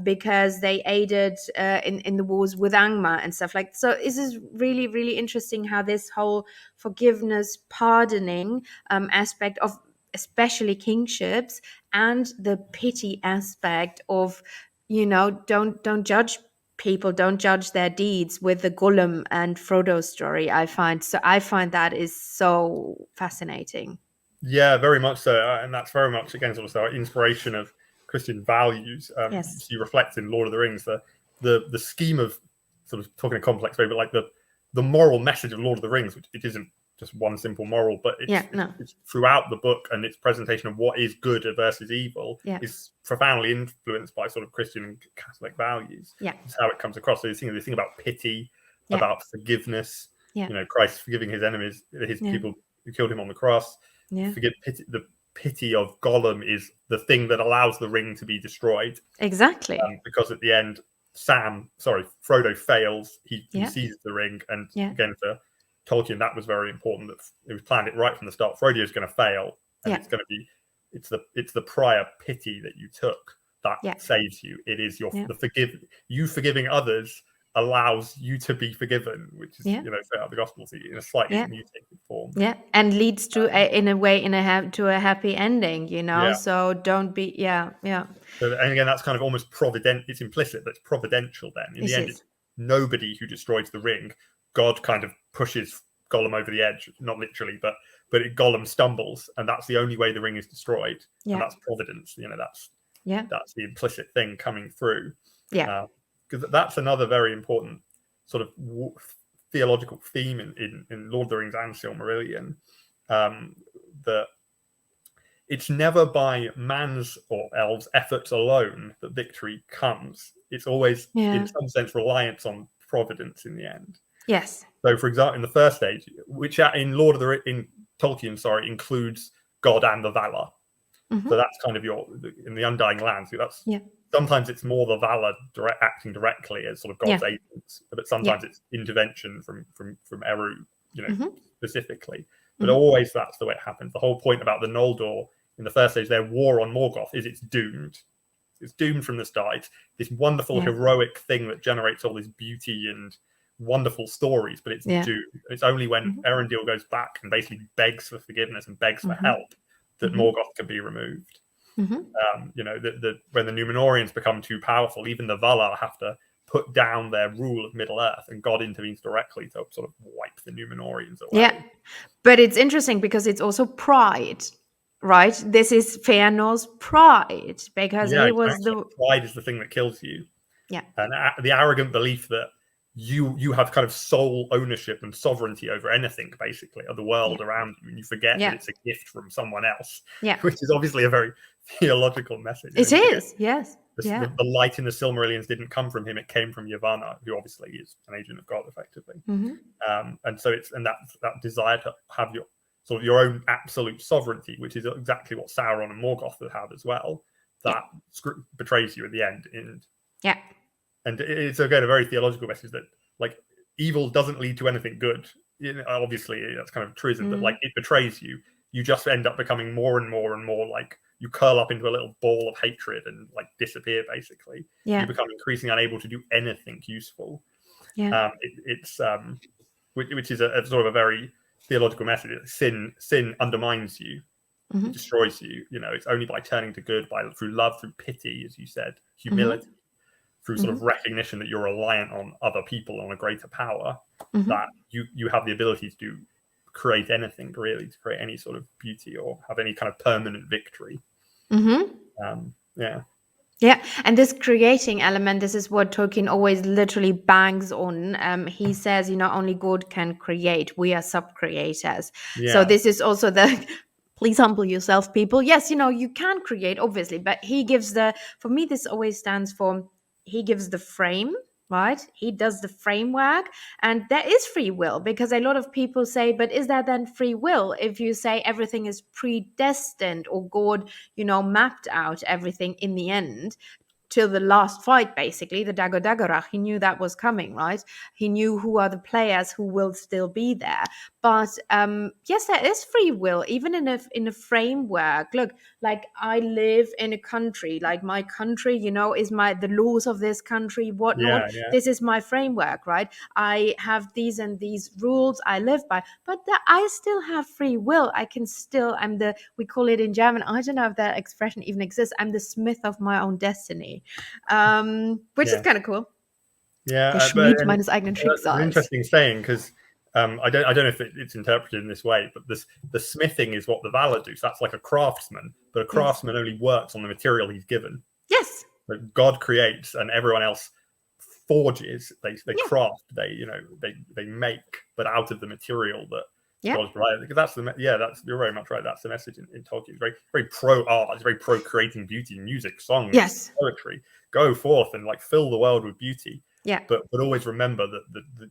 because they aided in the wars with Angmar and stuff like that. So this is really, really interesting how this whole forgiveness, pardoning aspect of especially kingships, and the pity aspect of, don't judge people, don't judge their deeds, with the Gollum and Frodo story. I find that is so fascinating. Yeah, very much so, and that's very much again sort of our inspiration of Christian values. Yes. You reflect in Lord of the Rings the scheme of, sort of talking a complex way, but like the moral message of Lord of the Rings, which it isn't just one simple moral, but it's throughout the book, and its presentation of what is good versus evil is profoundly influenced by sort of Christian and Catholic values. It's how it comes across. So you think about pity, about forgiveness. Christ forgiving his enemies, his people who killed him on the cross. Forgive pity. The pity of Gollum is the thing that allows the ring to be destroyed. Exactly. Because at the end, Frodo fails. He Yeah. seizes the ring, and Yeah. again for Tolkien that was very important. That it was planned it right from the start. Frodo is going to fail, and Yeah. it's going to be it's the prior pity that you took that Yeah. saves you. It is Yeah. you forgiving others allows you to be forgiven, which is Yeah. straight out of the Gospels in a slightly Yeah. mutated form. Yeah, and leads to to a happy ending, Yeah. So don't be, yeah. So, and again, that's kind of almost provident. It's implicit, but it's providential. Then, in the end, it's nobody who destroys the ring. God kind of pushes Gollum over the edge, not literally, but Gollum stumbles, and that's the only way the ring is destroyed. Yeah. And that's providence. That's the implicit thing coming through. Yeah. Because that's another very important sort of theological theme in Lord of the Rings and Silmarillion. That it's never by man's or elves' efforts alone that victory comes. It's always, in some sense, reliance on providence in the end. Yes. So, for example, in the first stage, which in Tolkien, includes God and the Valar. Mm-hmm. So that's kind of in the Undying Lands. That's sometimes it's more the Valar acting directly as sort of God's agents, but sometimes it's intervention from Eru, specifically. But always that's the way it happens. The whole point about the Noldor in the first stage, their war on Morgoth, is it's doomed. It's doomed from the start. It's this wonderful heroic thing that generates all this beauty and wonderful stories, but it's doomed. It's only when Erendil goes back and basically begs for forgiveness and begs for help that Morgoth can be removed. When the Númenóreans become too powerful, even the Valar have to put down their rule of Middle Earth, and God intervenes directly to sort of wipe the Númenóreans away. Yeah, but it's interesting because it's also pride, right? This is Fëanor's pride, because he was pride is the thing that kills you. Yeah, and the arrogant belief that you have kind of sole ownership and sovereignty over anything, basically, of the world around you, and you forget that it's a gift from someone else. Yeah, which is obviously a very theological message. It is, yes. The light in the Silmarillions didn't come from him; it came from Yavanna, who obviously is an agent of God, effectively. And so it's that desire to have your own absolute sovereignty, which is exactly what Sauron and Morgoth have as well. That betrays you at the end. And it's again a very theological message that like evil doesn't lead to anything good. Obviously that's kind of truism, but like it betrays you. You just end up becoming more and more and more like you curl up into a little ball of hatred and like disappear. Basically, you become increasingly unable to do anything useful. Which is a sort of a very theological message. Sin undermines you, it destroys you. It's only by turning to good, through love, through pity, as you said, humility. Through sort of recognition that you're reliant on other people, on a greater power, that you have the ability to create anything, really, to create any sort of beauty or have any kind of permanent victory. Yeah, and this creating element, this is what Tolkien always literally bangs on. He says, only God can create. We are sub-creators. So this is also please humble yourself, people. Yes, you can create, obviously, but he gives for me, this always stands for, he gives the frame, right? He does the framework, and there is free will, because a lot of people say, but is that then free will if you say everything is predestined, or God, mapped out everything in the end till the last fight, basically, the Dagor Dagorach. He knew that was coming, right? He knew who are the players who will still be there. But yes, there is free will, even in a framework. Look, like I live in a country, like my country, is the laws of this country, whatnot. This is my framework, right? I have these and these rules I live by, but I still have free will. I can still, we call it in German, I don't know if that expression even exists, I'm the smith of my own destiny, which is kind of cool. Der Schmied meines eigenen Schicksals. That's an interesting saying, because I don't know if it's interpreted in this way, but the smithing is what the Valar do. So that's like a craftsman, but a craftsman only works on the material he's given. Yes. But God creates, and everyone else forges. They craft. They make, but out of the material that God's provided. Because you're very much right. That's the message in Tolkien. It's very, very pro art. It's very pro creating beauty, music, songs, poetry. Go forth and like fill the world with beauty. Yeah. But always remember that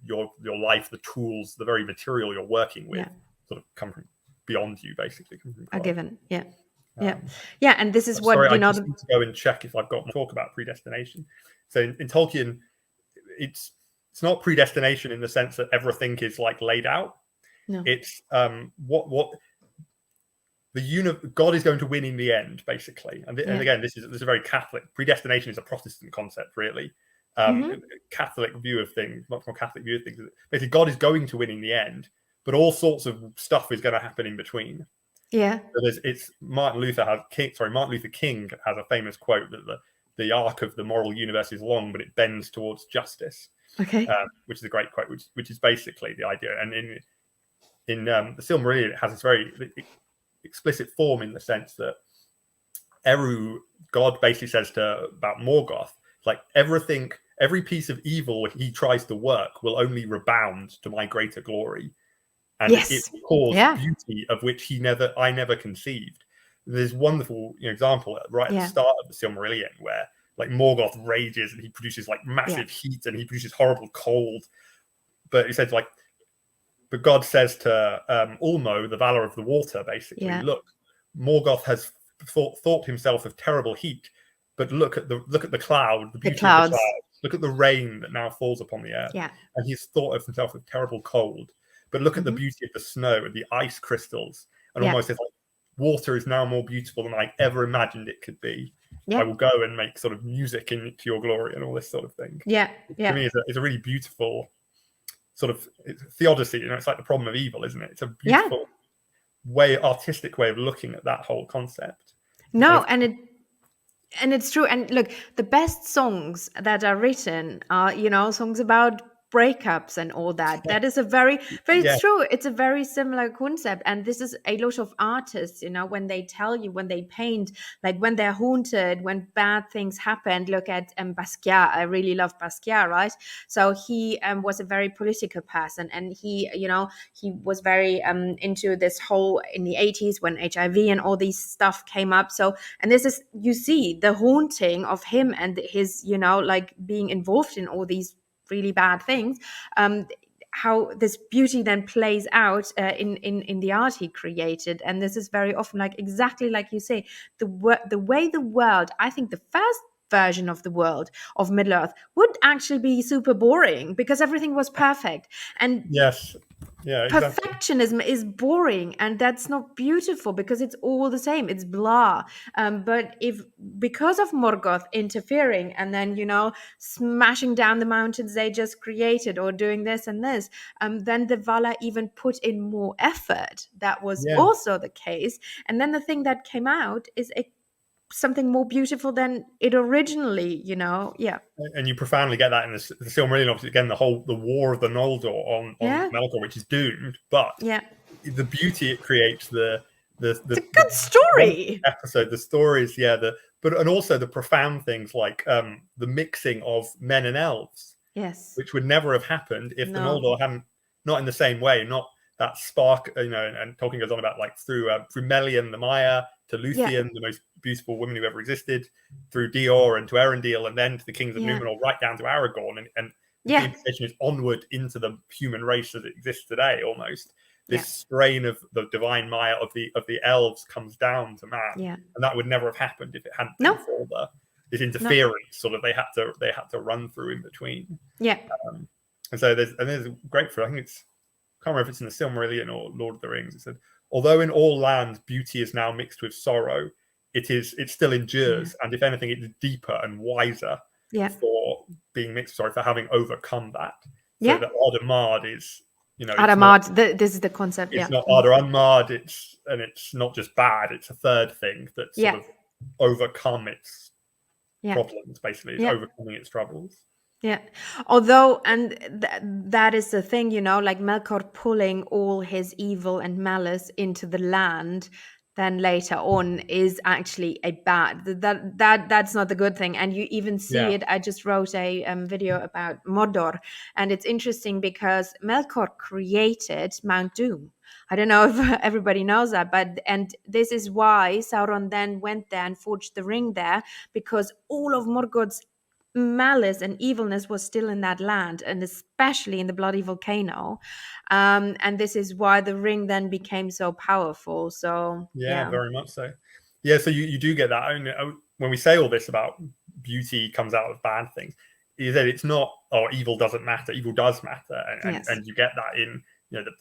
your life, the tools, the very material you're working with, sort of come from beyond you, basically. Are given. Yeah. Yeah. Um, Yeah. And this is Sorry, what, I just need to go and check if I've got more talk about predestination. So in Tolkien, it's not predestination in the sense that everything is like laid out. no. It's what God is going to win in the end, basically. And Yeah. again, this is a very Catholic. Predestination is a Protestant concept, really. Hmm. Catholic view of things, much more Catholic view of things. Basically, God is going to win in the end, but all sorts of stuff is going to happen in between. Yeah. So it's Martin Luther King has a famous quote that the arc of the moral universe is long, but it bends towards justice, Okay. which is a great quote, which is basically the idea. And in the Silmarillion, it has this very explicit form in the sense that God basically says about Morgoth, like every piece of evil he tries to work will only rebound to my greater glory, and it Yes. will cause Yeah. beauty of which I never conceived. There's wonderful example right at the Yeah. start of the Silmarillion where like Morgoth rages and he produces like Yeah. massive heat and he produces horrible cold, but he says like, but God says to Ulmo, the valor of the water, basically, Yeah. look, Morgoth has thought himself of terrible heat, but look at the cloud, the The beauty of the clouds. cloud. Look at the rain that now falls upon the earth, Yeah. and he's thought of himself of terrible cold. But look at the Hmm. beauty of the snow and the ice crystals, and Yeah. almost says like, water is now more beautiful than I ever imagined it could be. I Yeah. will go and make sort of music into your glory and all this sort of thing. Yeah. To Yeah. me, it's a really beautiful sort of theodicy. It's like the problem of evil, isn't it? It's a Yeah. beautiful artistic way of looking at that whole concept. And No, and it's true. And look, the best songs that are written are, songs about breakups and all that. That is a very, very, yeah, it's true. It's a very similar concept. And this is a lot of artists, when they tell you, when they paint, like when they're haunted, when bad things happen. Look at Basquiat. I really love Basquiat, right? So he was a very political person, and he was very into this whole in the 80s when HIV and all these stuff came up. So, and this is, you see the haunting of him and his, like being involved in all these really bad things, how this beauty then plays out in the art he created. And this is very often, like exactly like you say, the way the world, I think the first version of the world of Middle Earth would actually be super boring because everything was perfect. And yes, yeah, exactly. perfectionism is boring, and that's not beautiful because it's all the same, it's blah. But if, because of Morgoth interfering and then smashing down the mountains they just created, or doing this and this, then the Vala even put in more effort. That was Yeah, also the case, and then the thing that came out is something more beautiful than it originally, yeah. and you profoundly get that in the Silmarillion. Obviously, again, the war of the Noldor on Yeah. Melkor, which is doomed, but Yeah. the beauty it creates, It's a the good one story. episode, the stories, yeah, and also the profound things like the mixing of men and elves, Yes. which would never have happened if the No. Noldor hadn't, not in the same way, not that spark, and Tolkien goes on about like through Melian the Maya to Yeah. Luthien, the most beautiful woman who ever existed, through Dior and to Erendil, and then to the kings of Yeah. Numenor, right down to Aragorn, and the Yeah. implication is onward into the human race as it exists today, almost. Yeah. This strain of the divine Maya of the elves comes down to man, Yeah. and that would never have happened if it hadn't been No. for this No. interference sort of they had to run through in between. Yeah. And so there's a great for, I think it's, I can't remember if it's in the Silmarillion or Lord of the Rings. It said, although in all lands beauty is now mixed with sorrow, it still Yeah. endures, and if anything, it's deeper and wiser Yeah. for being mixed. Sorry, for having overcome that. So Yeah. that Adamad is, Adamad. This is the concept. Yeah. it's not Mhm. Ada Unmarred. It's not just bad. It's a third thing that's sort Yeah. of overcome its Yeah. problems. Basically, it's Yeah. overcoming its troubles. Yeah. Although, and that is the thing, like Melkor pulling all his evil and malice into the land, then later on is actually a bad, that's not the good thing. And you even see Yeah, it. I just wrote a video about Mordor, and it's interesting because Melkor created Mount Doom. I don't know if everybody knows that, but and this is why Sauron then went there and forged the ring there, because all of Morgoth's malice and evilness was still in that land, and especially in the bloody volcano. And this is why the ring then became so powerful. So yeah, yeah. very much so. Yeah, so you do get that. When we say all this about beauty comes out of bad things, you said it's not, oh, evil doesn't matter. Evil does matter, Yes. and you get that in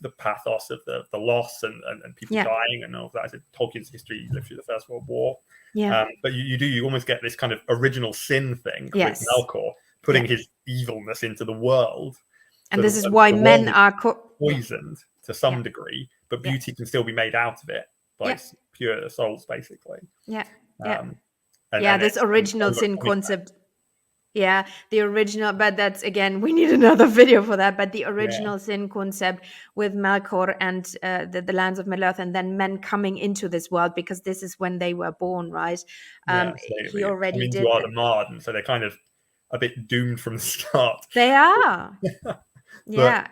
the pathos of the loss and people Yeah. dying and all that. I said Tolkien's history lived through the First World War, Yeah. but you almost get this kind of original sin thing with Yes. Melkor putting Yeah. his evilness into the world. And So this is why the world men is are poisoned to yeah. some degree, but Yeah. beauty can still be made out of it by Yeah. pure souls, basically. Yeah. Yeah. And This original sin overcoming concept. Yeah, the original, but that's again, we need another video for that. But the that. Yeah, original sin concept with Melkor and the lands of Middle Earth, and then men coming into this world because this is when they were born, right? yeah. So He they come already into did that. Ardamard, and so they're kind of a bit doomed from the start. They are, but yeah,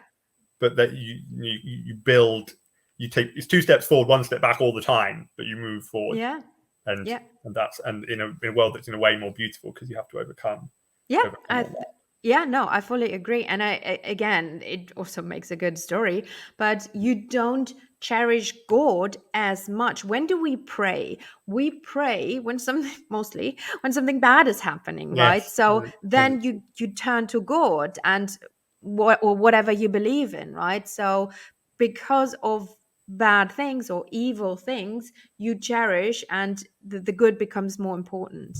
that you build, you take it's 2 steps forward, 1 step back all the time, but you move forward, yeah, and yeah. that's in a world that's in a way more beautiful because you have to overcome Yeah, all that. yeah, no, I fully agree. And again, it also makes a good story, but you don't cherish God as much. When do we pray? We pray when something, mostly when something bad is happening, right? Yes, So then you turn to God and or whatever you believe in, right? So because of bad things or evil things, you cherish, and the good becomes more important.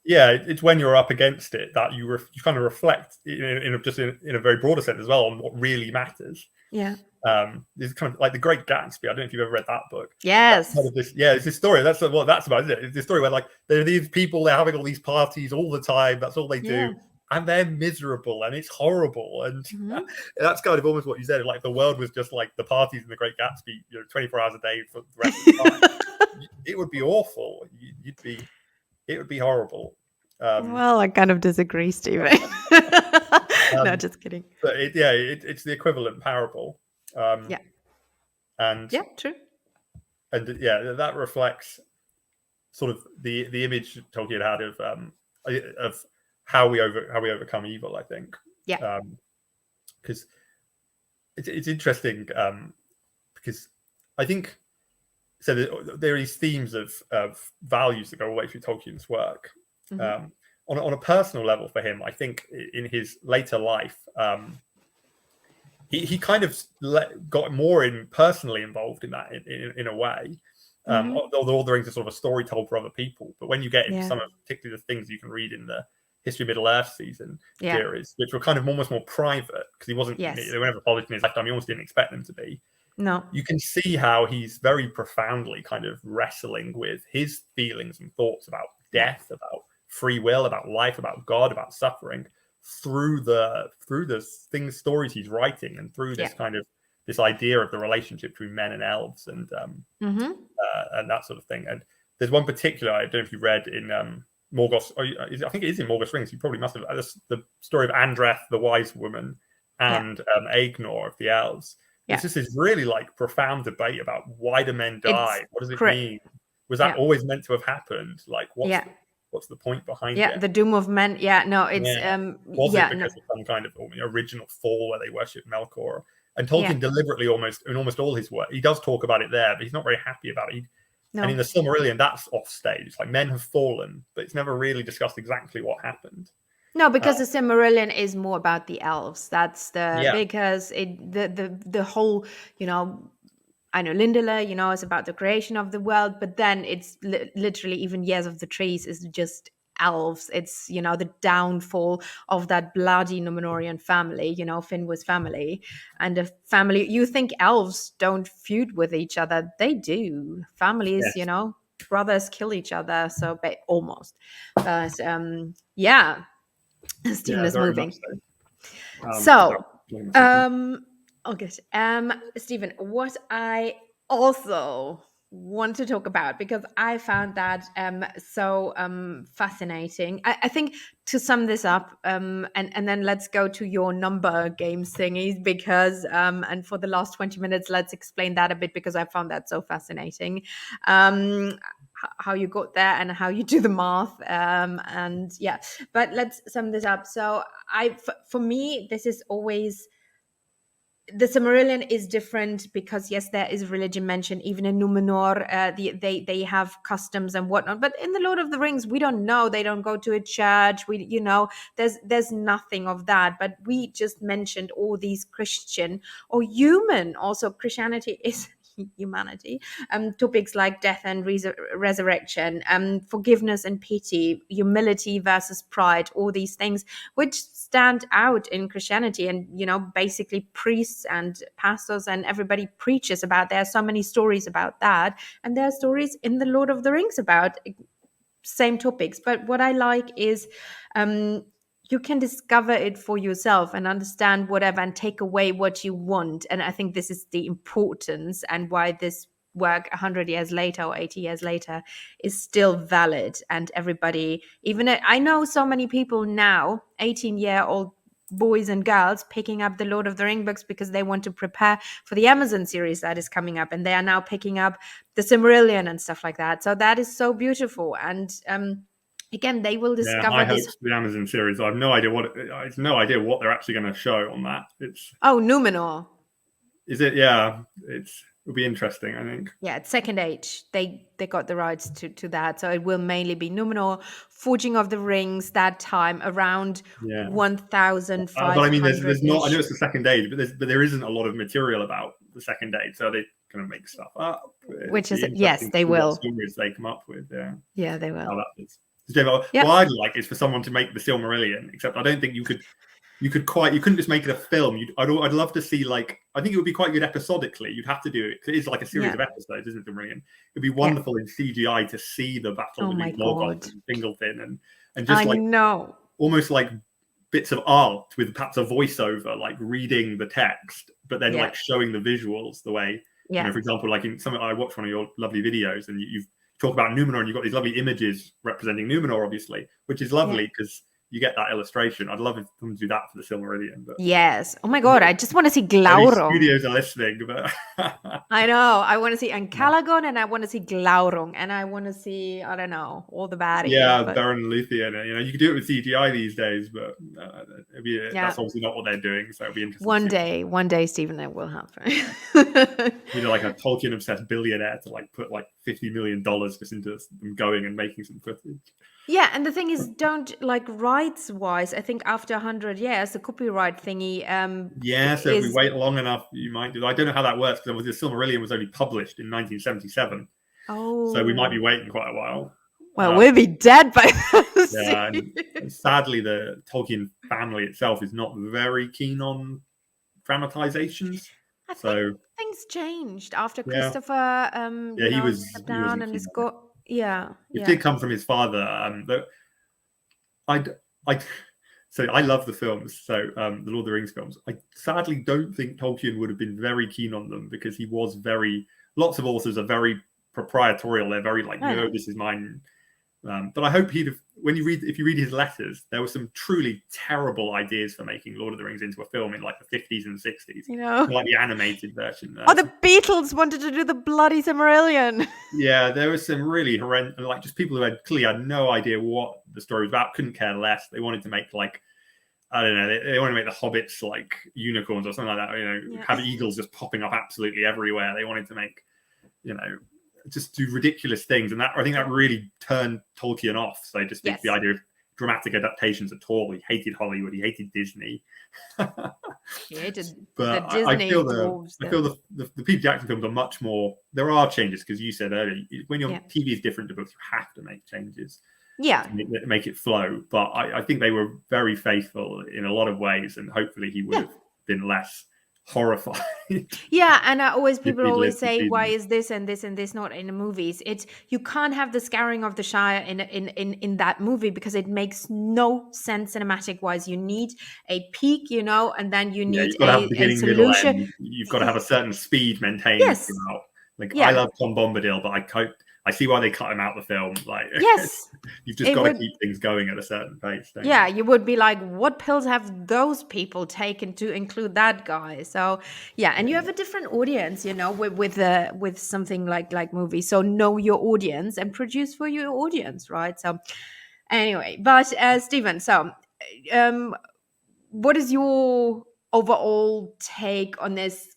yeah, it's when you're up against it that you kind of reflect in a very broader sense as well on what really matters. Yeah. It's kind of like The Great Gatsby. I don't know if you've ever read that book. That's kind Yes. of this, yeah, it's this story. That's what that's about, isn't it? It's this story where like there are these people, they're having all these parties all the time. That's all they do, Yeah. and they're miserable, and it's horrible. And Hmm. that's kind of almost what you said. Like the world was just like the parties in The Great Gatsby, 24 hours a day for the rest of the time. It would be awful. It would be horrible. Um, Well, I kind of disagree, Stephen. No, um, just kidding. but it's the equivalent parable. Um, Yeah. and Yeah, true. yeah, that reflects sort of the image Tolkien had of how we overcome evil. I think, Yeah. because it's interesting, because I think so. There are these themes of values that go all the way through Tolkien's work. Hmm. On a personal level for him, I think in his later life, he kind of got more personally involved in that in a way. Hmm. Although the Rings are sort of a story told for other people, but when you get into Yeah. some of particularly the things you can read in the History of Middle Earth Yeah. series, which were kind of almost more private because he wasn't, Yes. they were never published in his lifetime. He almost didn't expect them to be. No. You can see how he's very profoundly kind of wrestling with his feelings and thoughts about Yeah. death, about free will, about life, about God, about suffering through the stories he's writing, and through this Yeah. kind of this idea of the relationship between men and elves and that sort of thing. And there's one particular, I don't know if you read in Morgoth, I think it is in Morgoth's Rings. You probably must have. The story of Andreth, the wise woman, Yeah. and Aegnor of the elves. Yeah. It's just this really like profound debate about why do men die? It's What does it correct. mean? Was that Yeah. always meant to have happened? Like, Yeah. what's the point behind Yeah. it? The doom of men. Yeah. No, it's Yeah. Was it yeah. No. because of some kind of original fall where they worship Melkor? And Yeah. Tolkien deliberately, almost all his work, he does talk about it there, but he's not very happy about it. No. And in the Silmarillion, that's off stage. It's like men have fallen, but it's never really discussed exactly what happened. No, because the Silmarillion is more about the elves. That's Yeah. because the whole, I know Lindela, is about the creation of the world, but then it's literally even Years of the Trees is just elves. It's, the downfall of that bloody Númenórean family, Finwë's family. And a family, you think elves don't feud with each other. They do. Families, Yes. brothers kill each other. So, but almost. But yeah. Stephen is very moving. much So, okay. Stephen, what I also want to talk about, because I found that so fascinating. I think to sum this up, and then let's go to your number games thingies, because and for the last 20 minutes, let's explain that a bit, because I found that so fascinating. How you got there and how you do the math, and yeah, but let's sum this up. So for me, this is always the Silmarillion is different because yes, there is religion mentioned even in Numenor. They have customs and whatnot, but in the Lord of the Rings, we don't know. They don't go to a church. There's nothing of that. But we just mentioned all these Christian or human. Also, Christianity is humanity. Topics like death and resurrection, forgiveness and pity, humility versus pride. All these things which stand out in Christianity, and basically priests and pastors and everybody preaches about. There are so many stories about that, and there are stories in the Lord of the Rings about same topics. But what I like is you can discover it for yourself and understand whatever and take away what you want. And I think this is the importance and why this work 100 years later or 80 years later is still valid. And everybody, even I know so many people now, 18-year-old boys and girls picking up the Lord of the Ring books because they want to prepare for the Amazon series that is coming up, and they are now picking up the Silmarillion and stuff like that. So that is so beautiful. And again, they will Yeah, discover high this. hopes for the Amazon series. I have no idea what they're actually going to show on that. Oh, Numenor. Is it? Yeah, it'll be interesting, I think. Yeah, it's Second Age. They got the rights to that, so it will mainly be Numenor, Forging of the Rings. That time around Yeah. But I mean, there's 1500 not. I know ish. it's the Second Age, but there isn't a lot of material about the Second Age, so they kind of make stuff up. Which is, It'd be yes, interesting to they see what will. stories they come up with. Yeah, Yeah, they will. how that is. What Yeah. I'd like is for someone to make the Silmarillion, except I don't think you couldn't just make it a film. I'd love to see, like, I think it would be quite good episodically. You'd have to do it because it is like a series Yeah. of episodes, isn't it? Silmarillion. It'd be wonderful in CGI to see the battle Oh my between Morgoth God. and Fingolfin, and I just like know. almost like bits of art with perhaps a voiceover, like reading the text, but then Yeah. like showing the visuals the way, Yeah. for example, like in some, I watched one of your lovely videos and you've talked about Numenor and you've got these lovely images representing Numenor, obviously, which is lovely because you get that illustration. I'd love if them to do that for the Silmarillion. But Yes. Oh my God. I just want to see any Glaurung. studios are listening, but I know. I want to see Ancalagon, and I want to see Glaurung, and I want to see, I don't know, all the baddies. yeah, But Baron Luthien. You can do it with CGI these days, but yeah, that's obviously not what they're doing. So it'll be interesting. one day, Stephen, that will happen. Like a Tolkien obsessed billionaire to like put like $50 million just into them going and making some footage. Yeah, and the thing is, don't like rights wise. I think after 100 years, the copyright thingy Yeah, so if we is. wait long enough, you might do. I don't know how that works because the Silmarillion was only published in 1977, so we might be Oh, waiting quite a while. well, we'll be dead by then. Yeah, and sadly, the Tolkien family itself is not very keen on dramatizations. I So think things changed after yeah, Christopher, yeah, stepped he down wasn't and keen it's on it. got, yeah, It yeah. did come from his father. I so I love the films. So the Lord of the Rings films. I sadly don't think Tolkien would have been very keen on them because he was lots of authors are very proprietorial. They're very like, I no, know. this is mine. But I hope if you read his letters, there were some truly terrible ideas for making Lord of the Rings into a film in like the 50s and 60s, like the animated version. Oh, the Beatles wanted to do the bloody Silmarillion. Yeah, there was some really horrendous, like just people who clearly had no idea what the story was about, couldn't care less. They wanted to make like, I don't know, they want to make the hobbits like unicorns or something like that. Have eagles just popping up absolutely everywhere. They wanted to make, just do ridiculous things, and I think that really turned Tolkien off. So I just think the idea of dramatic adaptations at all. He hated Hollywood. He hated Disney. He hated But the Disney I feel dwarves. the Peter Jackson films are much more. There are changes because you said earlier when your TV is different to books, you have to make changes. Yeah, to make it flow. But I think they were very faithful in a lot of ways, and hopefully he would have been less horrified. Yeah, and people always say, why is this and this and this not in the movies? You can't have the Scouring of the Shire in that movie because it makes no sense cinematic wise. You need a peak, and then you need you've got to have a beginning, middle, solution. end. You've got to have a certain speed maintained throughout. Like I love Tom Bombadil, but I see why they cut him out of the film. Like you've just got to keep things going at a certain pace. You would be like, what pills have those people taken to include that guy? So and you have a different audience, with something like movies. So know your audience and produce for your audience, right? So anyway, but Stephen, so what is your overall take on this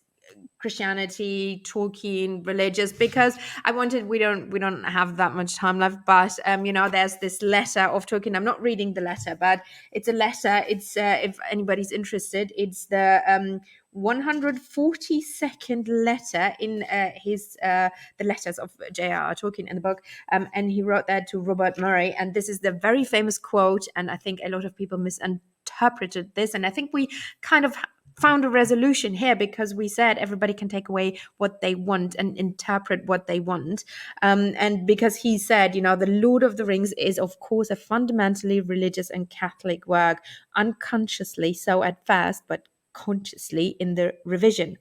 Christianity, Tolkien, religious, because we don't have that much time left, but there's this letter of Tolkien. I'm not reading the letter, but it's a letter. It's if anybody's interested, it's the 142nd letter in the letters of J.R.R. Tolkien in the book, and he wrote that to Robert Murray, and this is the very famous quote, and I think a lot of people misinterpreted this, and I think we kind of found a resolution here, because we said everybody can take away what they want and interpret what they want, and because he said, the Lord of the Rings is of course a fundamentally religious and Catholic work, unconsciously so at first, but consciously in the revision.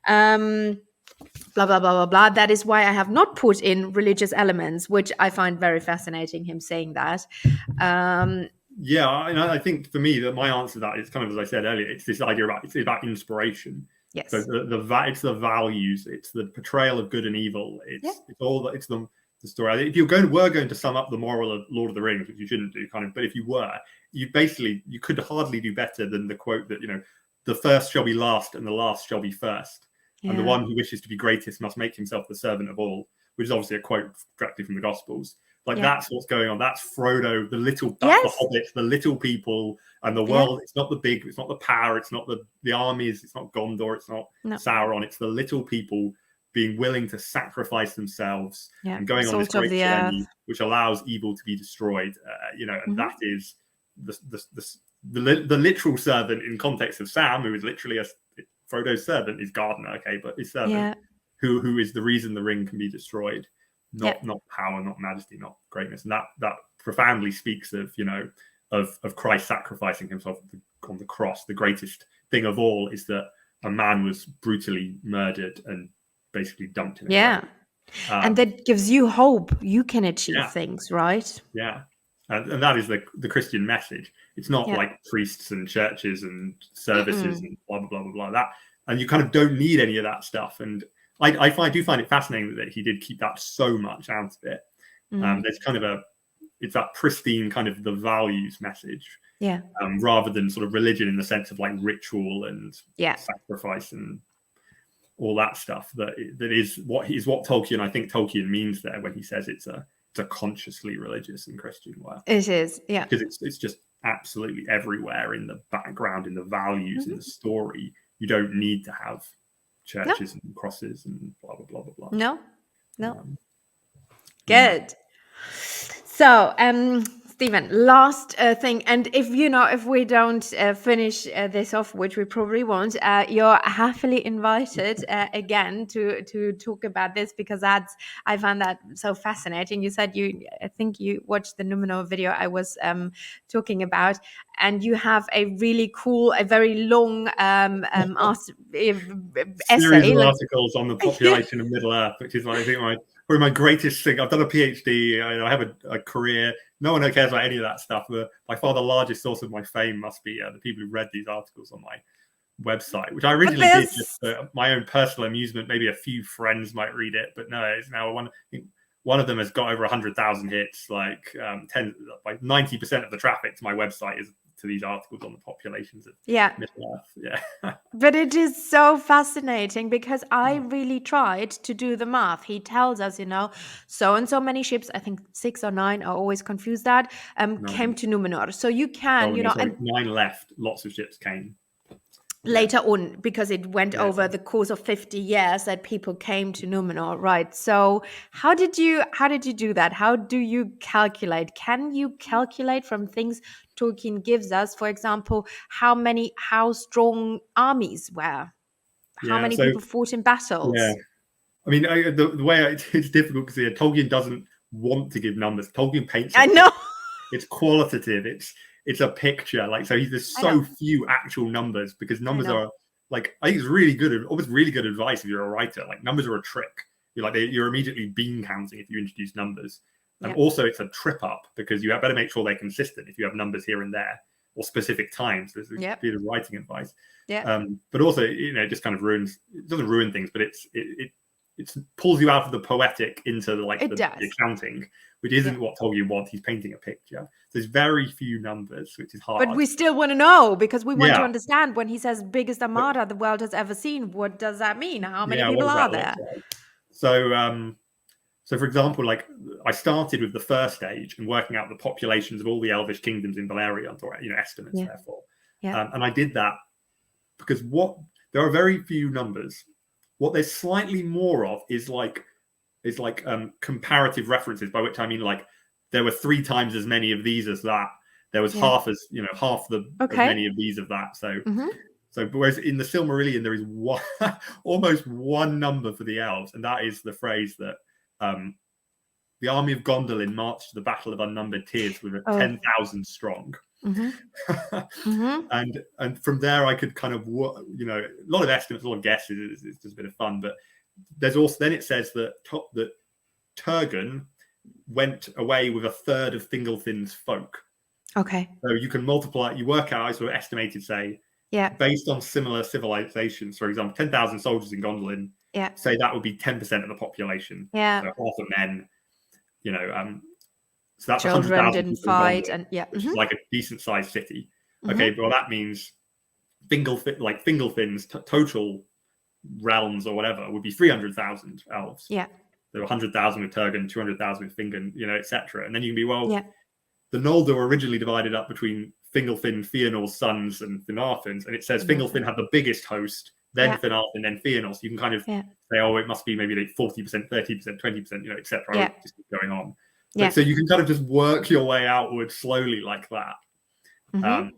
Blah blah blah blah blah. That is why I have not put in religious elements, which I find very fascinating, him saying that. Yeah, I think for me that my answer to that is kind of, as I said earlier, it's this idea about inspiration. Yes. So it's the values, it's the portrayal of good and evil. It's the story. If we're going to sum up the moral of Lord of the Rings, which you shouldn't do, but if you were, you could hardly do better than the quote that the first shall be last and the last shall be first, and the one who wishes to be greatest must make himself the servant of all, which is obviously a quote directly from the Gospels. That's what's going on. That's Frodo, the hobbits, the little people, and the world. It's not it's not the power, it's not the armies, it's not Gondor, it's not Sauron. It's the little people being willing to sacrifice themselves and going on this great journey, which allows evil to be destroyed. And that is the literal servant in context of Sam, who is literally Frodo's servant, is Gardner, but his servant, who is the reason the ring can be destroyed. Not power, not majesty, not greatness, and that profoundly speaks of of Christ sacrificing himself on the cross. The greatest thing of all is that a man was brutally murdered and basically dumped in a grave. And that gives you hope. You can achieve things, right? Yeah, and that is the Christian message. It's not like priests and churches and services and blah blah blah blah that, and you kind of don't need any of that stuff. And I do find it fascinating that he did keep that so much out of it. There's kind of it's that pristine kind of the values message, rather than sort of religion in the sense of like ritual and sacrifice and all that stuff. That is what Tolkien. I think Tolkien means there when he says it's a consciously religious and Christian work. It is, because it's just absolutely everywhere in the background, in the values, in the story. You don't need to have churches and crosses and blah blah blah blah blah. No. Good. So, Stephen, last thing, and if we don't finish this off, which we probably won't, you're happily invited again to talk about this, because I found that so fascinating. You said I think you watched the Numenor video I was talking about, and you have a really cool, a very long essay, series of articles on the population of Middle Earth, which is I think probably my greatest thing. I've done a PhD. I have a career. No one cares about any of that stuff. By far, the largest source of my fame must be the people who read these articles on my website, which I originally did just for my own personal amusement. Maybe a few friends might read it, but no, it's now one of them has got over 100,000 hits. Like 90% of the traffic to my website is to these articles on the populations of Middle Earth. But it is so fascinating, because I really tried to do the math. He tells us, so and so many ships, I think 6 or 9, I always confuse that, came to Numenor. So you can, and 9 left. Lots of ships came later on, because it went over the course of 50 years that people came to Numenor, right? So how did you do that? How do you calculate? Can you calculate from things Tolkien gives us, for example, how strong armies were, how many people fought in battles? I mean, the way it's difficult because Tolkien doesn't want to give numbers. Tolkien paints. I know. It's qualitative. It's a picture. There's so few actual numbers, because numbers are I think it's really good, almost really good advice if you're a writer. Numbers are a trick. You're immediately bean counting if you introduce numbers. And also it's a trip up, because you better make sure they're consistent if you have numbers here and there or specific times. There's a bit of writing advice. But also, it just kind of ruins, it doesn't ruin things, but pulls you out of the poetic into the accounting, which isn't what Tolkien wants. He's painting a picture. There's very few numbers, which is hard. But we still want to know, because we want to understand when he says biggest armada the world has ever seen. What does that mean? How many people are there? Like? So for example, like I started with the first stage and working out the populations of all the Elvish kingdoms in Beleriand, or estimates, therefore. And I did that because there are very few numbers. What there's slightly more of is comparative references, by which I mean like there were 3 times as many of these as that. There was half as many of these of that. So so whereas in the Silmarillion there is almost one number for the elves, and that is the phrase that the army of Gondolin marched to the battle of unnumbered tears with 10,000 strong. And from there I could kind of a lot of estimates, a lot of guesses. It's just a bit of fun, but there's also then it says that Turgon went away with 1/3 of Fingolfin's folk. Okay. So you can multiply, you work out, I sort of estimated, say, based on similar civilizations, for example, 10,000 soldiers in Gondolin, say that would be 10% of the population. So half of men, so that's 100,000 didn't fight, which is like a decent sized city. Okay, well that means Fingolfin's total realms or whatever would be 300,000 elves. There were 100,000 with Turgon, 200,000 with Fingon, etc. And then you can be the Noldor were originally divided up between Fingolfin, Fëanor's sons, and Finarfin's, and it says Fingolfin had the biggest host, then Finarfin, then Fëanor. So you can kind of say, oh, it must be maybe like 40%, 30%, 20%, etc. Just keep going on. So you can kind of just work your way outward slowly like that. And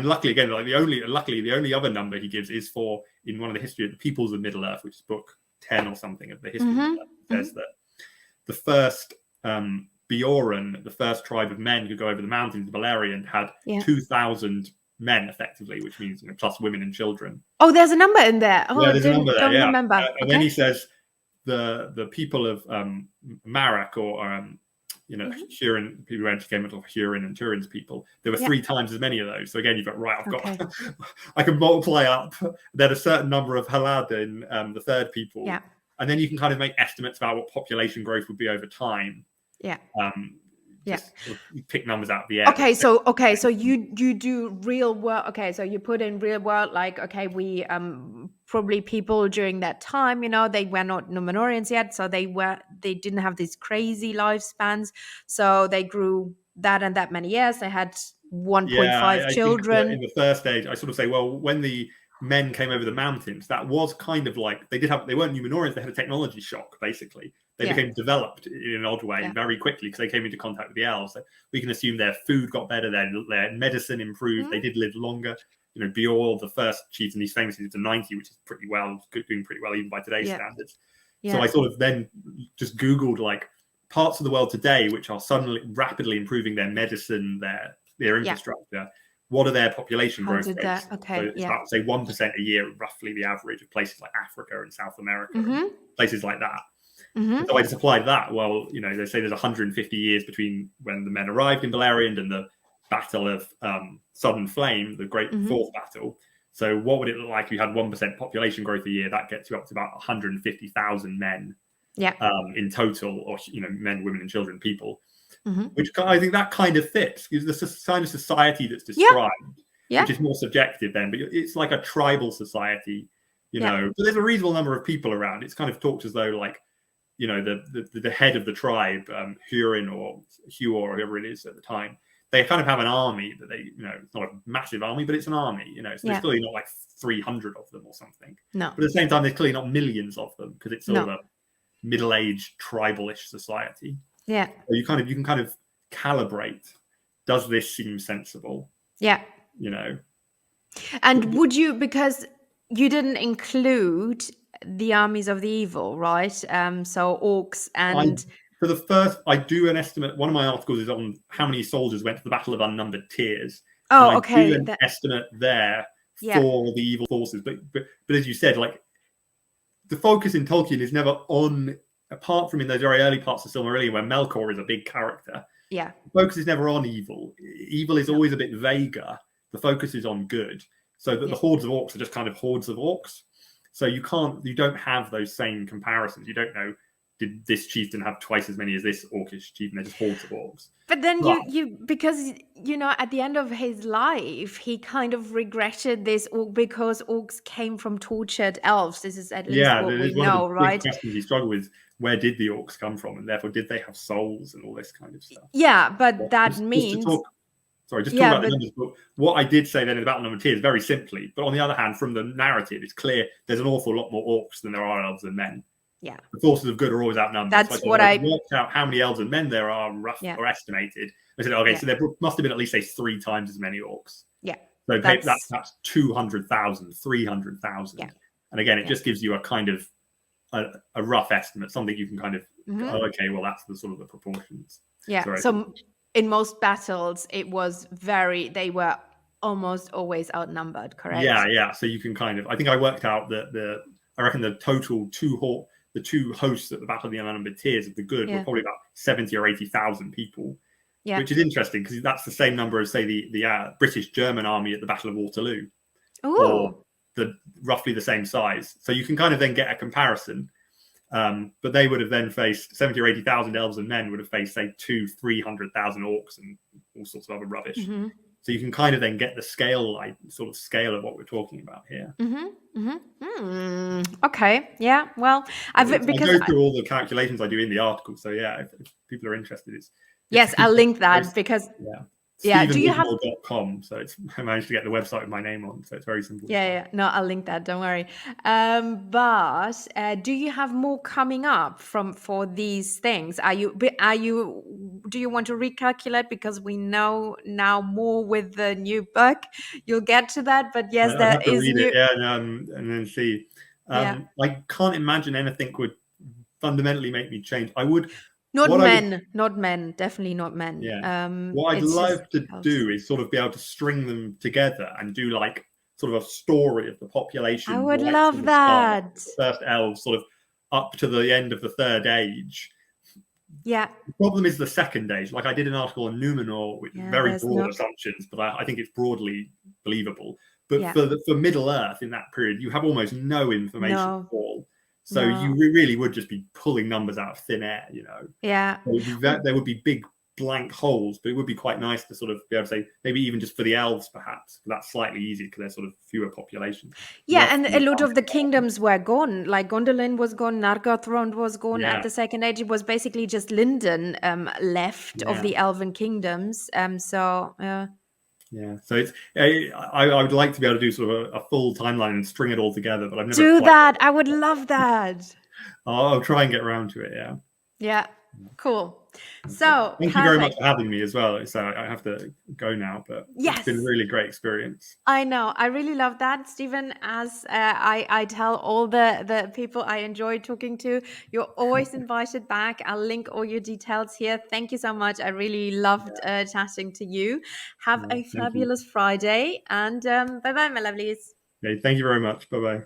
luckily, again, like the only other number he gives is for, in one of the history of the peoples of Middle Earth, which is book 10 or something of the history of Middle Earth, says that the first Bjorn, the first tribe of men who go over the mountains of Beleriand, had 2,000 men effectively, which means plus women and children. Oh, there's a number in there. Oh, there's a number there. Don't remember. And then he says the people of Marak, or Hurin, people who eventually came into Hurin and Turin's people, there were 3 times as many of those. So again, you've got I've got I can multiply up then a certain number of Halad in the third people, and then you can kind of make estimates about what population growth would be over time. Just pick numbers out of the air. So you do real world. Okay, so you put in real world, like, okay, we probably people during that time, they were not Numenoreans yet, so they didn't have these crazy lifespans, so they grew that and that many years. They had 1.5 children. In the first stage, I sort of say, well, when the men came over the mountains, that was kind of like they weren't Numenoreans, they had a technology shock, basically. They became developed in an odd way very quickly because they came into contact with the elves. So we can assume their food got better, their medicine improved, they did live longer. Beorl, the first chieftain, he's famous, he's to 90, which is doing pretty well even by today's standards. So I sort of then just Googled like parts of the world today which are suddenly rapidly improving their medicine, their infrastructure. What are their population growth rates? So it's about, say, 1% a year, roughly the average of places like Africa and South America, and places like that. So I just applied that. Well, they say there's 150 years between when the men arrived in Beleriand and the Battle of Southern Flame, the Great Fourth Battle. So what would it look like if you had 1% population growth a year? That gets you up to about 150,000 men in total, or men, women, and children, people. Which I think that kind of fits, because the kind of society that's described, which is more subjective then, but it's like a tribal society, but there's a reasonable number of people around. It's kind of talked as though like, the head of the tribe, Hurin or Huor or whoever it is at the time, they kind of have an army that they, it's not a massive army, but it's an army, so there's clearly not like 300 of them or something. No. But at the same time, there's clearly not millions of them, because it's sort of a middle-aged tribal-ish society. So you can kind of calibrate. Does this seem sensible? And would you, because you didn't include the armies of the evil, right? So orcs and for the first, I do an estimate. One of my articles is on how many soldiers went to the Battle of Unnumbered Tears. Oh, okay. I do an estimate there for the evil forces, but as you said, like the focus in Tolkien is never on, apart from in those very early parts of Silmarillion where Melkor is a big character. The focus is never on evil. Evil is always a bit vaguer. The focus is on good. So that the hordes of orcs are just kind of hordes of orcs. So you don't have those same comparisons. You don't know, did this chieftain have twice as many as this orcish chieftain? They're just hordes of orcs. But then But because at the end of his life, he kind of regretted this because orcs came from tortured elves. This is at least yeah, what that we is one of the know, big right? questions you struggle with. Where did the orcs come from, and therefore did they have souls and all this kind of stuff? Yeah, but that Just to means, talk, sorry, just talk yeah, about the but numbers. But what I did say then in the Battle of Number T is very simply, but on the other hand, from the narrative, it's clear there's an awful lot more orcs than there are elves and men. yeah, The forces of good are always outnumbered. that's So what I I, worked out how many elves and men there are, rough yeah, or estimated. I said, okay, yeah, so there must have been at least say 3 times as many orcs. yeah, So that's, that's 200,000, 300,000. yeah, And again, it yeah. just gives you a kind of a rough estimate, something you can kind of, Mm-hmm. okay, well, that's the sort of the proportions. Yeah. Sorry. So in most battles, they were almost always outnumbered, correct? Yeah. So you can kind of, I think I worked out that I reckon the total the two hosts at the Battle of the Unnumbered Tiers of the Good were Yeah. probably about 70 or 80,000 people, Yeah. which is interesting because that's the same number as, say, the British-German army at the Battle of Waterloo, or Oh. roughly the same size. So you can kind of then get a comparison. But they would have then faced 70 or 80,000 elves and men would have faced, say, 200,000-300,000 orcs and all sorts of other rubbish. Mm-hmm. So you can kind of then get the scale of what we're talking about here. Mm-hmm. Mm-hmm. Okay. Yeah. Well, I go through all the calculations I do in the article. So yeah, if people are interested, yes, I'll link that because do you have StephenWigmore.com. So I managed to get the website with my name on. So it's very simple. Yeah. No, I'll link that. Don't worry. But do you have more coming up for these things? Do you want to recalculate because we know now more with the new book? You'll get to that, but yes, I'd there have to is read it, new. yeah, and then see. Yeah. I can't imagine anything would fundamentally make me change. Not What I would, men, not men, definitely not men. yeah, what I'd It's just love to elves. do is sort of be able to string them together and do like sort of a story of the I population would right from love the start, that. the first elves, sort of up to the end of the Third Age. Yeah. The problem is the Second Age. Like I did an article on Numenor with Yeah, very there's broad no. assumptions, but I think it's broadly believable. But Yeah. for Middle Earth in that period, you have almost no information No. at all. So No. you really would just be pulling numbers out of thin air, Yeah. There would be big blank holes, but it would be quite nice to sort of be able to say, maybe even just for the elves, perhaps. But that's slightly easier because there's sort of fewer populations. Yeah, and a lot of the kingdoms were gone. Like Gondolin was gone, Nargothrond was gone. At Yeah, the Second Age, it was basically just Lindon left of yeah. the Elven kingdoms. So Yeah, so I would like to be able to do sort of a full timeline and string it all together, but I've never do quite. that. I would love that. I'll try and get around to it. Yeah. Yeah, cool. So Thank you very much perfect. for having me as well. So I have to go now, but it's been a Yes. really great experience. I know. I really love that, Stephen. As I tell all the people I enjoy talking to, you're always invited back. I'll link all your details here. Thank you so much. I really loved chatting to you. Have Yeah, a thank you. fabulous Friday, and bye bye, my lovelies. Okay, thank you very much. Bye bye.